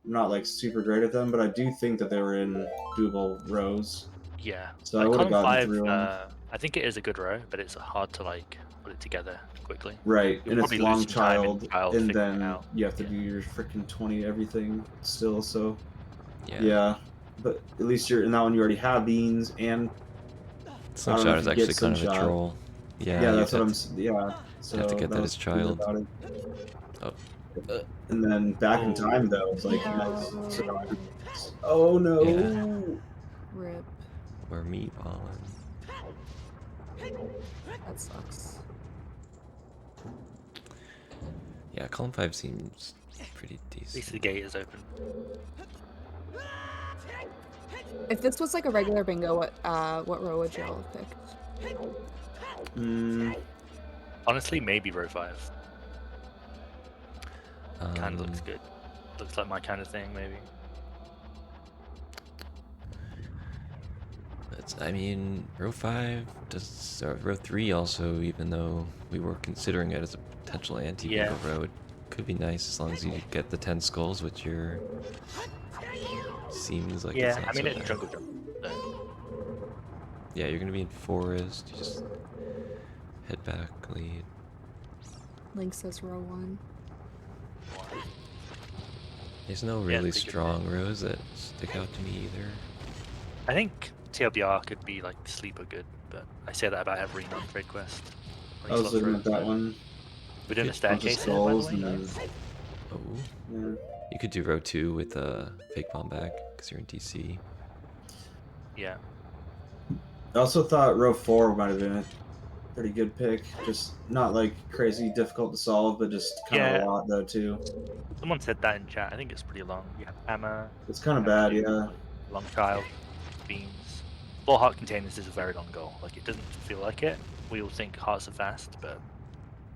not like super great at them, but I do think that they were in doable rows. Yeah. So I would have gotten 5, through them. I think it is a good row, but it's hard to like put it together quickly. Right, You'll and it's probably lose long some time in child, child and figuring it then out. you have to do your freaking 20 everything still. So Yeah. but at least you're in that one. You already have beans, and Slingshot is actually kind of a troll. Yeah, that's what I'm. Yeah, so you have to get that as child. Oh. And then back in time though, it's like nice. Oh no! Yeah. Rip. We're meatballing. That sucks. Yeah, column 5 seems pretty At least decent. the gate is open. If this was like a regular bingo, what row would y'all have picked? Honestly, maybe row 5. Kind of looks Um, good. Looks like my kind of thing, maybe. I mean, row 5 does, or row 3 also, even though we were considering it as a potential anti-bingo row, it could be nice as long as you get the 10 skulls, which you're seems like it's not I mean, so it's bad. jungle. Yeah, you're gonna be in forest. You just head back, lead. Link says row 1. There's no really strong rows that stick out to me either. I think TLDR could be like sleeper good, but I say that about every non-trade quest. I was looking at that one. We're doing a Bunch of staircase here, by the skulls way. and then Oh, yeah. you could do row 2 with a fake bomb back because you're in DC. Yeah. I also thought row 4 might have been a pretty good pick. Just not like crazy difficult to solve, but just kind of a lot though too. Someone said that in chat. I think it's pretty long. You have hammer. It's kind of bad, yeah. Long child, beams. 4 heart containers is a very long goal. Like, it doesn't feel like it. We all think hearts are fast, but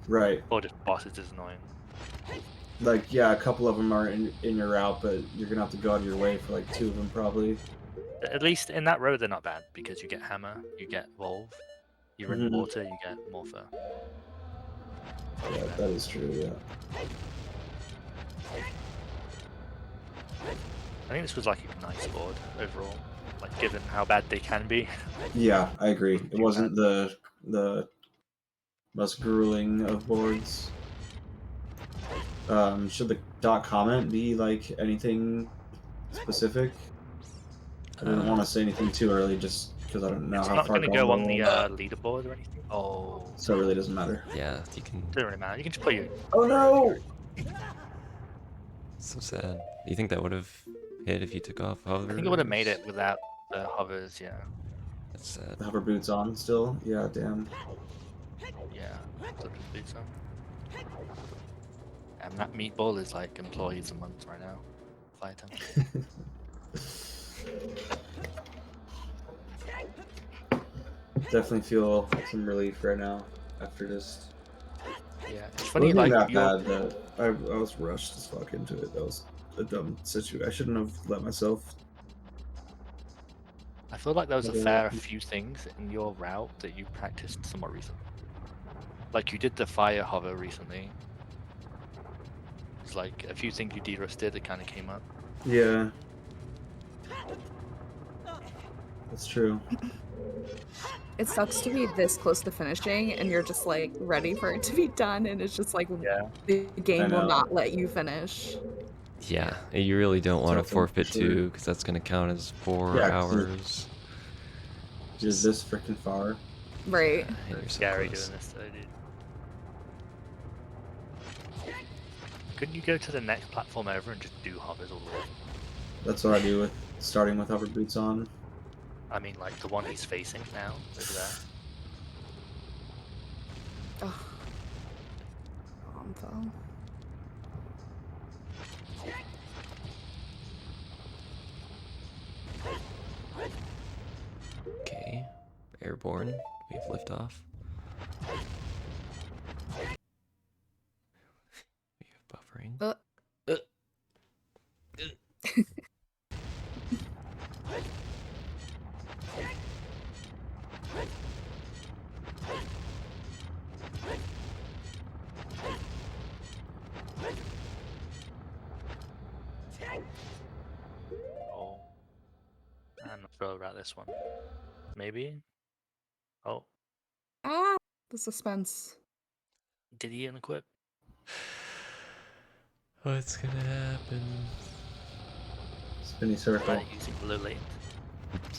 Right. 4 different bosses is annoying. Like, yeah, a couple of them are in your route, but you're gonna have to go out of your way for like 2 of them probably. At least in that row, they're not bad because you get hammer, you get volve, you're in water, you get morpher. Yeah, that is true. Yeah. I think this was like a nice board overall, like given how bad they can be. Yeah, I agree. It Too wasn't the most grueling of boards. Should the dot comment be like anything specific? I didn't want to say anything too early, just because I don't know It's how not far going to go on the Gombill will, leaderboard or anything. Oh, so it really doesn't matter. Yeah, you can. doesn't really matter. You can just put your. Oh no! So sad. Do you think that would have hit if you took off hovers? I think it would have made it without the hovers. Yeah, That's sad. The hover boots on still? Yeah, damn. yeah. Put the boots on. And that meatball is like employees a month right now. Fight him. Definitely feel some relief right now after just. Yeah, it's It funny. wasn't Like that you're, bad that I was rushed as fuck into it. That was a dumb situation. I shouldn't have let myself. I feel like there was a Yeah. fair few things in your route that you practiced somewhat recently. Like you did the fire hover recently. It's like a few things you de-rusted that kind of came up. Yeah. That's true. It sucks to be this close to finishing and you're just like ready for it to be done and it's just like Yeah. the game will know. not let you finish. Yeah, you really don't want to Something for forfeit sure. two, because that's going to count as 4 Yeah, 'cause you're- hours. Just this freaking far. Right. And you're so Scary close. doing this though, dude. Couldn't you go to the next platform over and just do hovers all the way? That's what I do with starting with hover boots on. I mean, like the one he's facing now over there. Ugh. Fell. Okay, airborne. We have liftoff. We have buffering. Oh. I'm not sure about this one. Maybe? Oh, Ah, the suspense. did he unequip? What's gonna happen? Spinny circle. Right, using low late.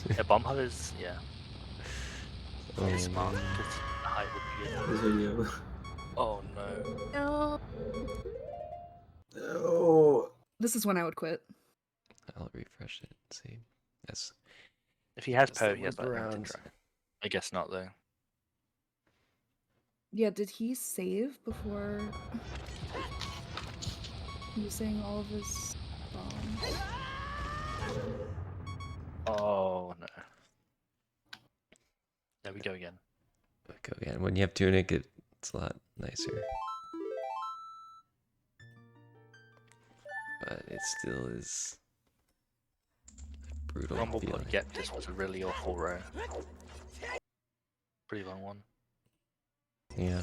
Yeah, bomb hovers, yeah. It's smart, man. because the height would be good. This video. Oh no. No. Oh. This is when I would quit. I'll refresh it and see. That's If he has Just Poe, the he has like loop limited around. try. I guess not though. Yeah, did he save before using all of his bombs? Oh no. There we go again. go again. When you have tunic, it's a lot nicer. But it still is a brutal Rumble feeling. Blood Get this was a really awful row. Pretty long one. Yeah.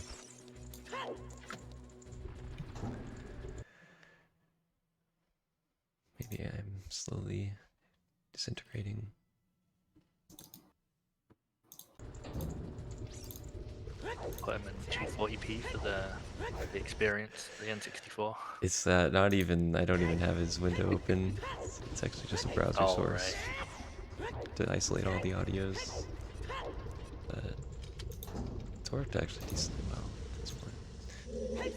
Maybe I'm slowly disintegrating. Put him in 240p for the experience, the N64. It's not even, I don't even have his window open. It's actually just a browser Oh, source to isolate all the audios. But it's worked actually decently well at this point.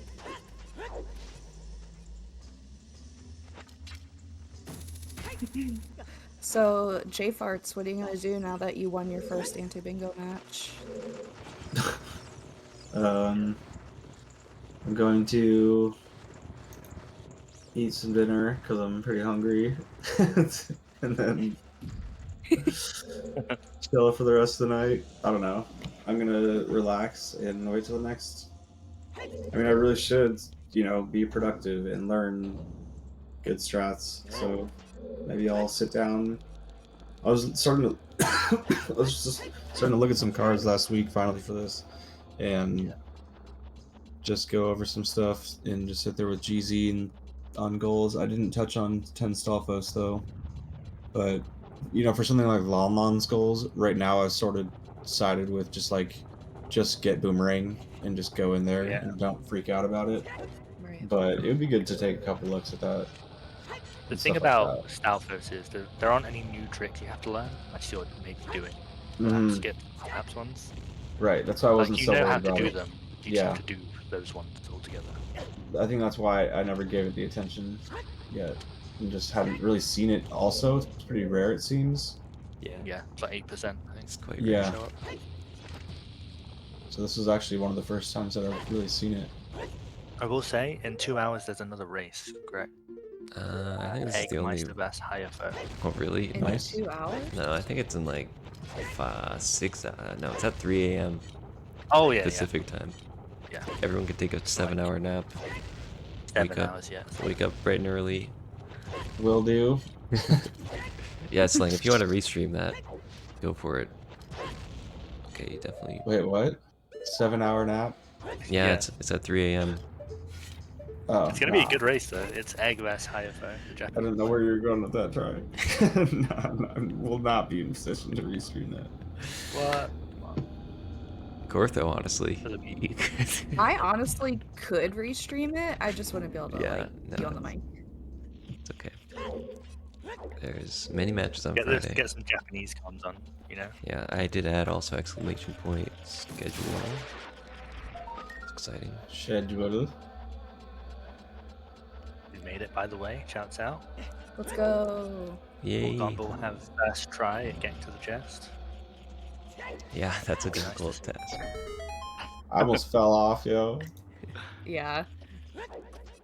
So, J Farts, what are you gonna do now that you won your first anti-bingo match? I'm going to eat some dinner because I'm pretty hungry, and then chill for the rest of the night. I don't know. I'm gonna relax and wait till the next. I mean, I really should, be productive and learn good strats. So maybe I'll sit down. I was just starting to look at some cards last week finally for this, and just go over some stuff and just sit there with GZ and on goals. I didn't touch on 10 Stalfos though, but for something like Lalmon's goals, right now I've sort of sided with just get Boomerang and just go in there Yeah. and don't freak out about it. Right. But it would be good to take a couple looks at that. The and thing stuff like about that. Stalfos is there aren't any new tricks you have to learn. I still make you do it. Mhm. Skip perhaps ones. Right, that's why I wasn't Like you so know worried how to about do it. them. You just Yeah. have to do those ones altogether. I think that's why I never gave it the attention yet, and just hadn't really seen it. Also, it's pretty rare, it seems. Yeah, Yeah, it's like 8%. I think. it's quite Yeah. rare. Show up. So this was actually one of the first times that I've really seen it. I will say, in 2 hours there's another race. Correct. I think this is the only. Egg higher foe. Oh, really? In Nice. 2 hours? No, I think it's in like 6. No, it's at 3 a.m. Oh yeah, Pacific time. Yeah. Everyone could take a 7-hour nap. Yeah. Wake 7 up. hours. Yeah. Wake up bright and early. Will do. Yeah, Slang, if you want to restream that, go for it. Okay, definitely. Wait, what? 7-hour nap? Yeah, it's at 3 a.m. Oh, It's gonna be a good race though. It's egg vs higher foe. I didn't know where you were going with that try. No, will not be in position to restream that. What? Gortho, honestly. I honestly could restream it. I just wouldn't be able to Yeah, be no. on the mic. It's okay. There's many matches on Get Friday. get some Japanese comms on. You know. Yeah, I did add also exclamation point schedule. It's exciting. Schedule. We made it, by the way. Shouts out. Let's go. Yay. Gombill have first try at getting to the chest. Yeah, that's a difficult task. I almost fell off, yo. Yeah.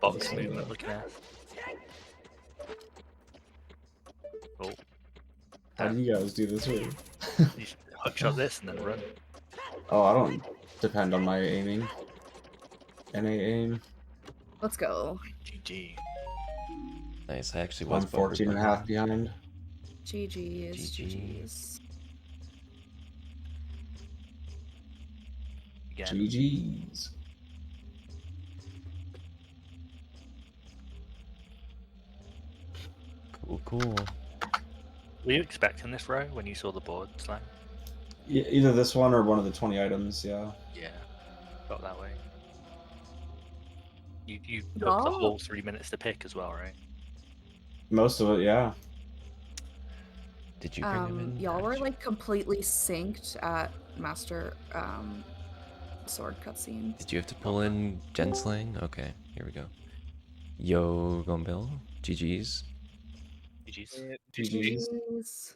Box movement looking at. Oh. How do you guys do this move? You should hookshot this and then run. Oh, I don't depend on my aiming. NA aim. Let's go. GG. Nice, I actually was I'm 14 and a half behind. GG's. GG. GG's. Again. GG's. Cool. Were you expecting this row when you saw the board, Slang? Yeah, either this one or one of the 20 items, yeah. Yeah. Felt that way. You took the Oh. whole 3 minutes to pick as well, right? Most of it, yeah. Did you bring him in? Y'all were like completely synced at Master Sword cutscene. Did you have to pull in jenslang? Okay, here we go. Yo, Gombill. GG's. GG's. GG's. GG's.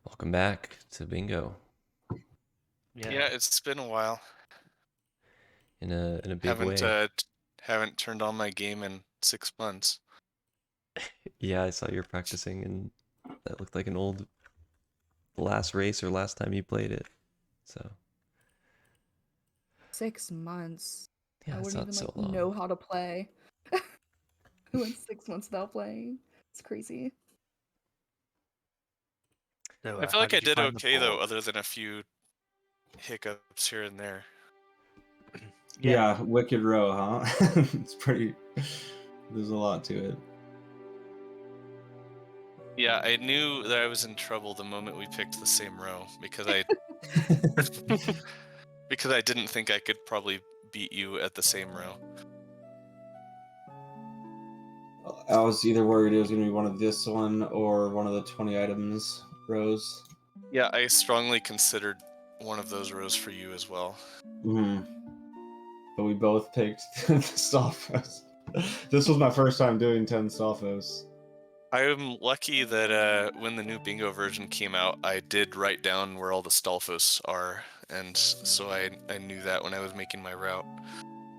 Welcome back to Bingo. Yeah, it's been a while. In a big way. Haven't turned on my game in 6 months. Yeah, I saw you were practicing, and that looked like an old last race or last time you played it. So 6 months. yeah, I it's wouldn't not even so long. know how to play. I went 6 months without playing. It's crazy. So, I feel how like I you did find the okay though, board? other than a few hiccups here and there. Yeah, Wicked Row, huh? It's pretty. There's a lot to it. Yeah, I knew that I was in trouble the moment we picked the same row because I because I didn't think I could probably beat you at the same row. I was either worried it was going to be one of this one or one of the 20 items rows. Yeah, I strongly considered one of those rows for you as well. But we both picked the Stalfos. This was my first time doing 10 Stalfos. I am lucky that when the new bingo version came out, I did write down where all the Stalfos are, and so I knew that when I was making my route.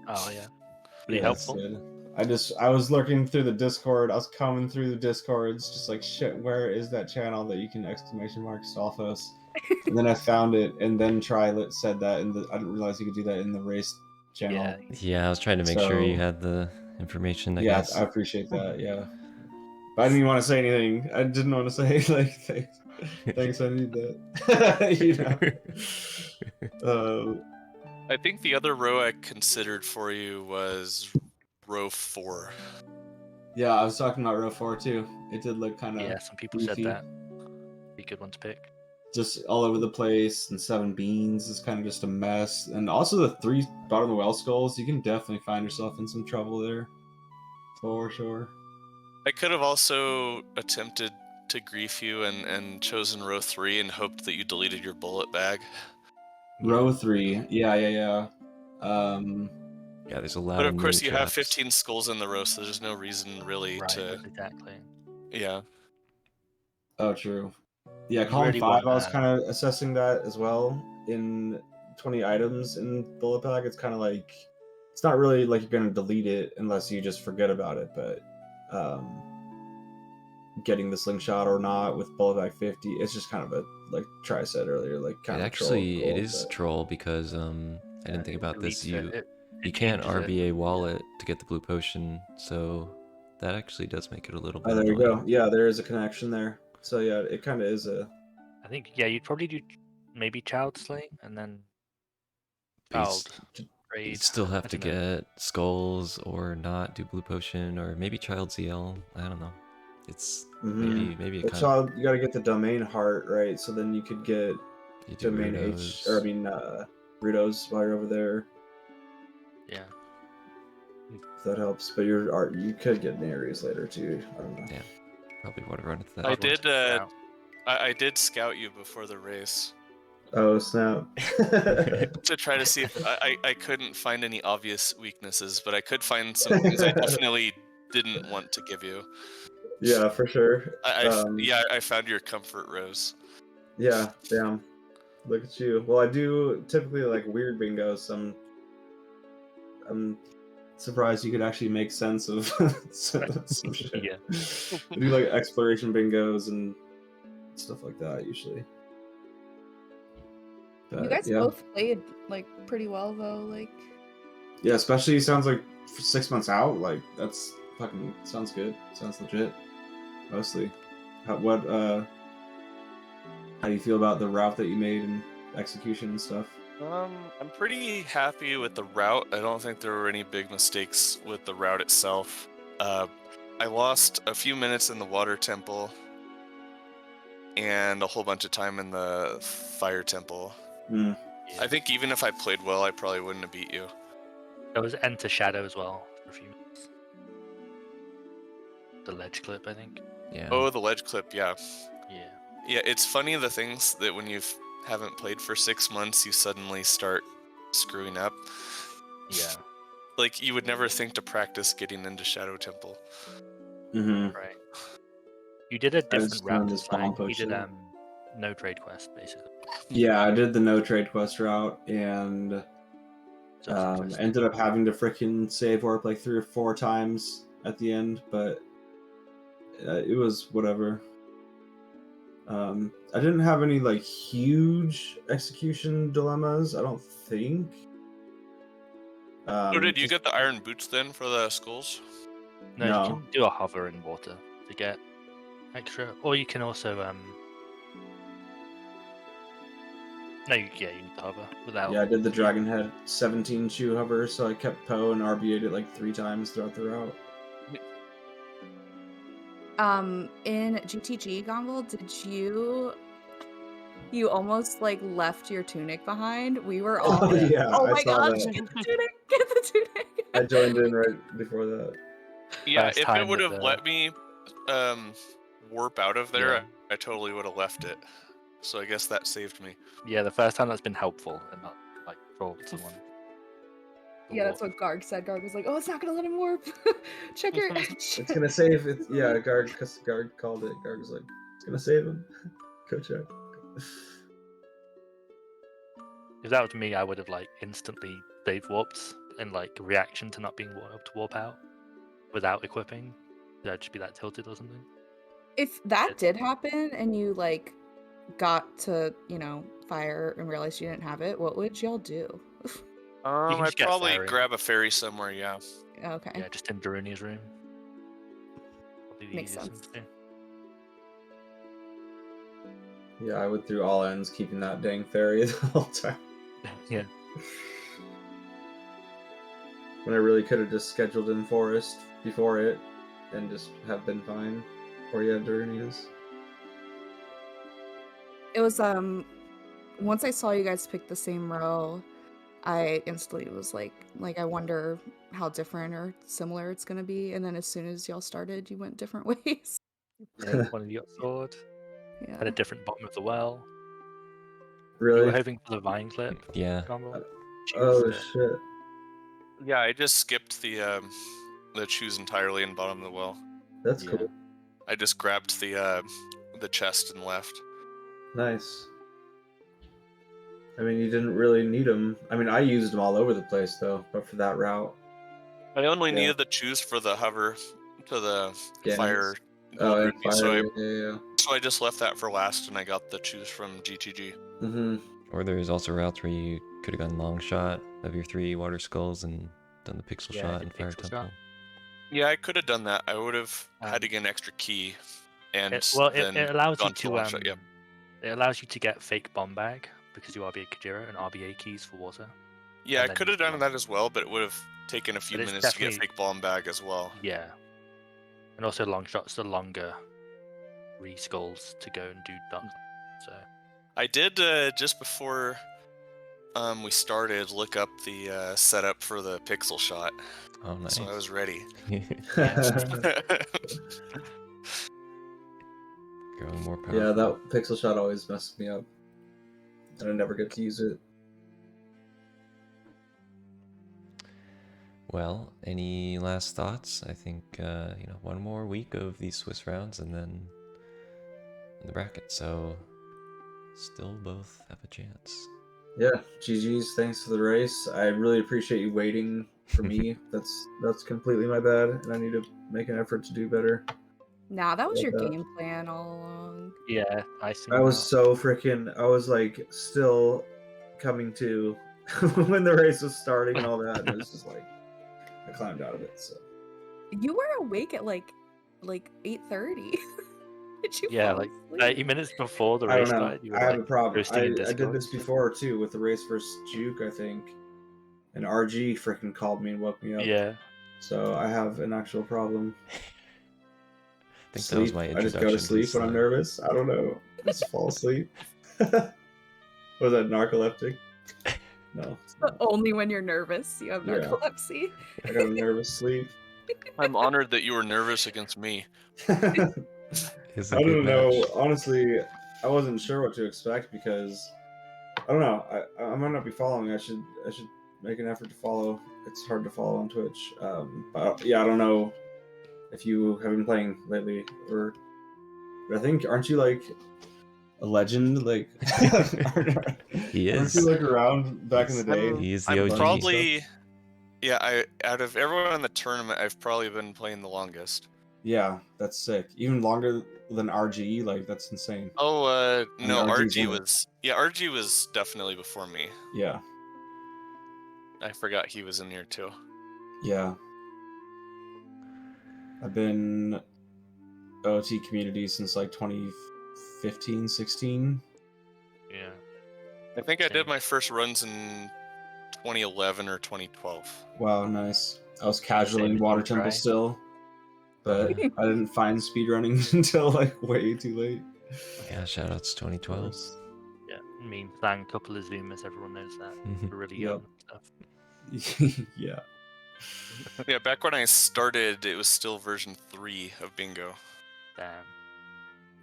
Oh yeah. Pretty Yeah, it's helpful. good. I was looking through the Discord. I was combing through the Discords, just like, shit, where is that channel that you can exclamation mark Stalfos? And then I found it, and then Trylit said that, and I didn't realize you could do that in the race channel. Yeah. Yeah, I was trying to make sure you So- had the information, I Yeah, guess. I appreciate that. Yeah, but I didn't even want to say anything. I didn't want to say like thanks. I need that. I think the other row I considered for you was row 4. Yeah, I was talking about row 4 too. It did look kind of Yeah, some people said that. Be a good one to pick. Just all over the place, and 7 beans is kind of just a mess. And also the 3 bottom of the well skulls, you can definitely find yourself in some trouble there. For sure. I could have also attempted to grief you and chosen row 3 and hoped that you deleted your bullet bag. Row 3, yeah. Yeah, there's a lot But of of course new you have traps. 15 skulls in the row, so there's no reason really Right, to... exactly. Yeah. Oh, true. Yeah, You column really 5, want I was kind of assessing that as well. In 20 items in bullet bag, it's kind of like, it's not really like you're going to delete it unless you just forget about it, but getting the slingshot or not with bullet bag 50, it's just kind of a, like Tri said earlier, like kind of It is troll because I didn't think about this. You can't RBA wallet to get the blue potion, so that actually does make it a little bit Oh, there you annoying. go. Yeah, there is a connection there. So yeah, it kind of is a... I think, yeah, you'd probably do maybe Child Slaying and then But Child you Raid. still have I to don't know. get skulls or not do blue potion or maybe Child ZL. I don't know. It's maybe it Well, kind child, you got to get the domain heart, right? So then you could get you do domain Rudos. Rudos while you're over there. Yeah. If that helps, but you could get Nares later too. I don't know. Yeah, probably want to run into that. I did scout you before the race. Oh snap! To try to see if I couldn't find any obvious weaknesses, but I could find some things I definitely didn't want to give you. Yeah, for sure. I found your comfort rows. Yeah, damn. Look at you. Well, I do typically like weird bingos. So I'm surprised you could actually make sense of some shit. Yeah. I do like exploration bingos and stuff like that usually. But, you guys both played like pretty well though, like. Yeah, especially sounds like for 6 months out. Like that's fucking sounds good. Sounds legit. Mostly, how do you feel about the route that you made and execution and stuff? I'm pretty happy with the route. I don't think there were any big mistakes with the route itself. I lost a few minutes in the water temple and a whole bunch of time in the fire temple. Mm. Yeah. I think even if I played well, I probably wouldn't have beat you. There was Enter Shadow as well for a few minutes. The ledge clip, I think. Yeah. Oh, the ledge clip, yeah. Yeah. Yeah, it's funny the things that when you haven't played for 6 months, you suddenly start screwing up. Yeah. Like, you would never think to practice getting into Shadow Temple. Mm-hmm. Right. You did a different route to Slang. You did it. no trade quest, basically. Yeah, I did the no trade quest route and ended up having to freaking save warp like 3 or 4 times at the end, but it was whatever. I didn't have any like huge execution dilemmas, I don't think. So did you get the iron boots then for the skulls? No, you can do a hover in water to get extra, or you can also you need to hover without. Yeah, I did the Dragon Head 17 shoe hover, so I kept Poe and RBA'd it like 3 times throughout the route. In GTG, Gombill, did you almost like left your tunic behind? We were all oh my gosh, get the tunic. I joined in right before that. Yeah, if it would have let me warp out of there, I totally would have left it. So I guess that saved me. Yeah, the first time that's been helpful and not like trolled someone. Yeah, that's what Garg said. Garg was like, "Oh, it's not gonna let him warp. Check your edge." It's gonna save it. Yeah, Garg called it. Garg was like, "It's gonna save him. Go check." If that was me, I would have like instantly save warped in like reaction to not being able to warp out without equipping. I'd just be that tilted or something. If that did happen and you like got to, fire and realized you didn't have it, what would y'all do? I'd probably grab a ferry somewhere, yeah. Okay. Yeah, just in Darunia's room. Makes sense. Yeah, I would through all ends, keeping that dang ferry the whole time. Yeah. when I really could have just scheduled in Forest before it and just have been fine before you had Duranias. It was once I saw you guys pick the same row, I instantly was like I wonder how different or similar it's gonna be. And then as soon as y'all started, you went different ways. Yeah, one of you got sword. Yeah. Had a different bottom of the well. You Really? were hoping for the vine clip, Yeah. Gombill. Oh Choose it. shit. Yeah, I just skipped the choose entirely in bottom of the well. That's Yeah. cool. I just grabbed the chest and left. Nice. I mean, you didn't really need them. I mean, I used them all over the place though, but for that route. I only Yeah. needed the choose for the hover to the Gannies. fire Oh, gold and ruby, fire. so Yeah. I just left that for last, and I got the choose from GTG. Mm-hmm. Or there's also routes where you could have gone long shot of your 3 water skulls and done the pixel Yeah, shot did and fire pixel shot. temple. Yeah, I could have done that. I would have had to get an extra key, and It then allows you gone for the long shot. to Yep. it allows you to get fake bomb bag because you RBA Kajira and RBA keys for water. Yeah, I And then could you have can done that as well, but it would have taken a few But it's minutes to get definitely- fake bomb bag as well. Yeah. And also long shots, the longer re-skulls to go and do dark. So I did just before we started look up the setup for the pixel shot, Oh, nice. so I was ready. Growing more powerful. Yeah, that pixel shot always messes me up, and I never get to use it. Well, any last thoughts? I think, one more week of these Swiss rounds and then in the bracket, so still both have a chance. Yeah, GG's. Thanks for the race. I really appreciate you waiting for me. That's completely my bad, and I need to make an effort to do better. Nah, that was your Like that. game plan all along. yeah, I see. I was so freaking. I was like still coming to when the race was starting and all that, and it was just like I climbed out of it. So You were awake at like 8:30. Did you Yeah, fall like asleep? 30 minutes before the I race don't know. started. You were I have like a problem. roasting in I did Discord. this before too with the race versus Juke, I think, and RG freaking called me and woke me up. Yeah. So I have an actual problem. I think that was my I just introduction. go to sleep when I'm nervous. I don't know. Just fall asleep. Was that narcoleptic? No. it's But not. only when you're nervous, you have Yeah. narcolepsy. I got a nervous sleep. I'm honored that you were nervous against me. It's a I good don't know. match. Honestly, I wasn't sure what to expect because I don't know. I might not be following. I should make an effort to follow. It's hard to follow on Twitch. But yeah, I don't know if you have been playing lately or. But I think aren't you like a legend? Like He Aren't is. you like around back in the day? He is the I'm OG. probably, yeah. Out of everyone in the tournament, I've probably been playing the longest. Yeah, that's sick. Even longer than RGE. Like that's insane. Oh, I mean, no, RG's RG in it. was. Yeah, RG was definitely before me. Yeah. I forgot he was in here too. Yeah. I've been OT community since like 2015, 16. Yeah. I think I Same. did my first runs in 2011 or 2012. Wow, nice. I was casually in Same Water as Temple Dry. still, but Yeah. I didn't find speedrunning until like way too late. Yeah, shoutouts 2012. Yeah. I mean, sang couple of Zoomers, everyone knows that. We're really Yep. young and stuff. Yeah. Yeah, back when I started, it was still version 3 of Bingo. Damn.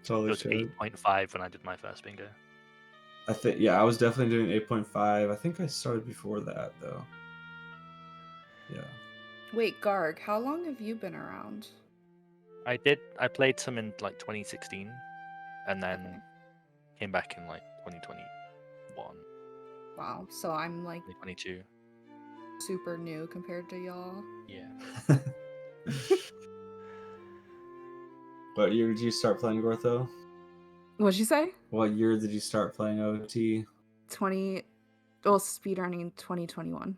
It Totally was should. 8.5 when I did my first bingo. I think I was definitely doing 8.5. I think I started before that though. Yeah. Wait, Garg, how long have you been around? I played some in like 2016 and then came back in like 2021, Wow, so I'm like 2022. super new compared to y'all. Yeah. What year did you start playing Gortho? What'd you say? What year did you start playing OT? Speedrunning 2021.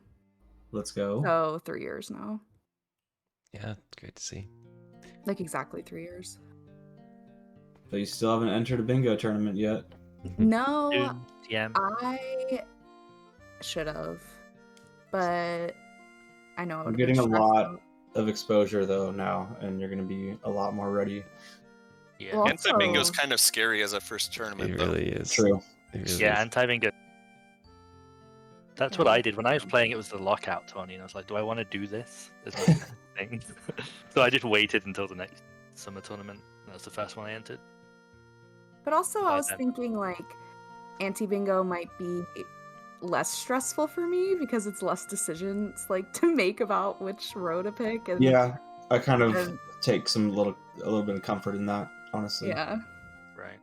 Let's go. So 3 years now. Yeah, it's great to see. Like exactly 3 years. But you still haven't entered a bingo tournament yet. No, Soon, TM. I should have, but I know I I'm would have getting been a stressed lot out. of exposure though now, and you're gonna be a lot more ready. Yeah. Well, Anti-bingo is also- kind of scary as a first tournament, It though. really is. True. It really Yeah, is. anti-bingo. That's what Yeah. I did when I was playing. It was the lockout tourney, and I was like, "Do I want to do this?" As my thing. So I just waited until the next summer tournament. That was the first one I entered. But also, I By was then. thinking like anti-bingo might be less stressful for me because it's less decisions like to make about which row to pick. And Yeah, I kind of And- take a little bit of comfort in that, honestly. yeah, Right.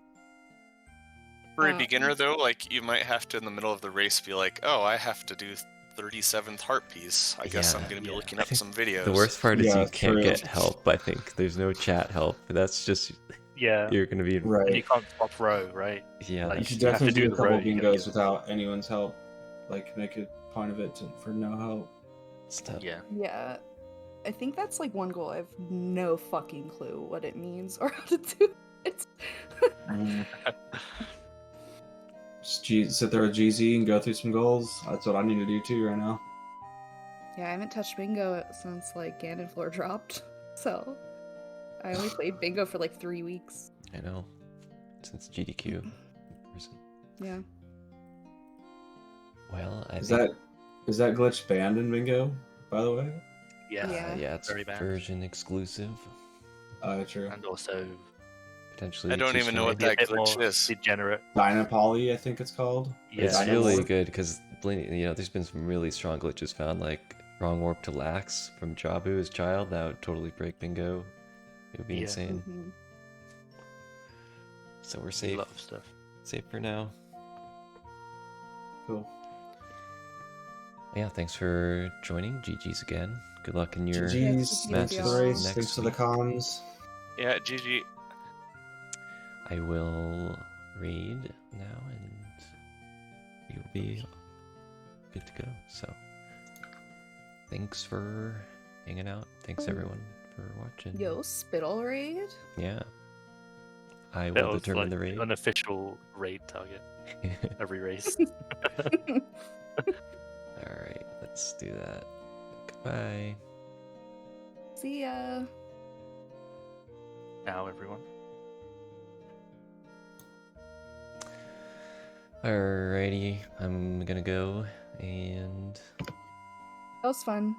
For a Um, beginner, though, like you might have to in the middle of the race be like, "Oh, I have to do 37th heart piece. I guess I'm Yeah. gonna be Yeah. looking I up think some videos." The worst part is Yeah, you can't true. get help, I think. There's no chat help. That's just Yeah. you're gonna be And Right. you can't swap row, right? yeah, Like, You that's should you have to definitely do do a the row couple you gotta bingos go. without anyone's help. Like, make a point of it for no help. stuff. Yeah. yeah. I think that's like one goal. I have no fucking clue what it means or how to do it. Just sit there with GZ and go through some goals. That's what I need to do too right now. Yeah, I haven't touched bingo since like Ganon Floor dropped, so I only played bingo for like 3 weeks. I know. Since GDQ. in person. Yeah. Well, I Is think that glitch banned in bingo, by the way? Yes. Yeah. yeah, it's Very bad. version exclusive. True. And also Potentially I don't too even know what strong. maybe a that bit more glitch is. degenerate. Dynapoly, I think it's called. Yeah, It's yeah. really Dynamorph. good because there's been some really strong glitches found, like wrong warp to lax from Jabu as child. That would totally break bingo. It would be Yeah. insane. Mhm. So we're A safe. lot of stuff. Safe for now. Cool. Yeah, thanks for joining. GG's again. Good luck in your GG's. Thanks for the matches race. next Thanks for the week. comms. Yeah, GG. I will raid now and you'll be good to go. So thanks for hanging out. Thanks everyone for watching. Yo, Spittle raid? Yeah. I That will was determine like the raid. unofficial raid target every race. Alright, let's do that. Goodbye. See ya. Now, everyone. Alrighty, I'm gonna go and That was fun.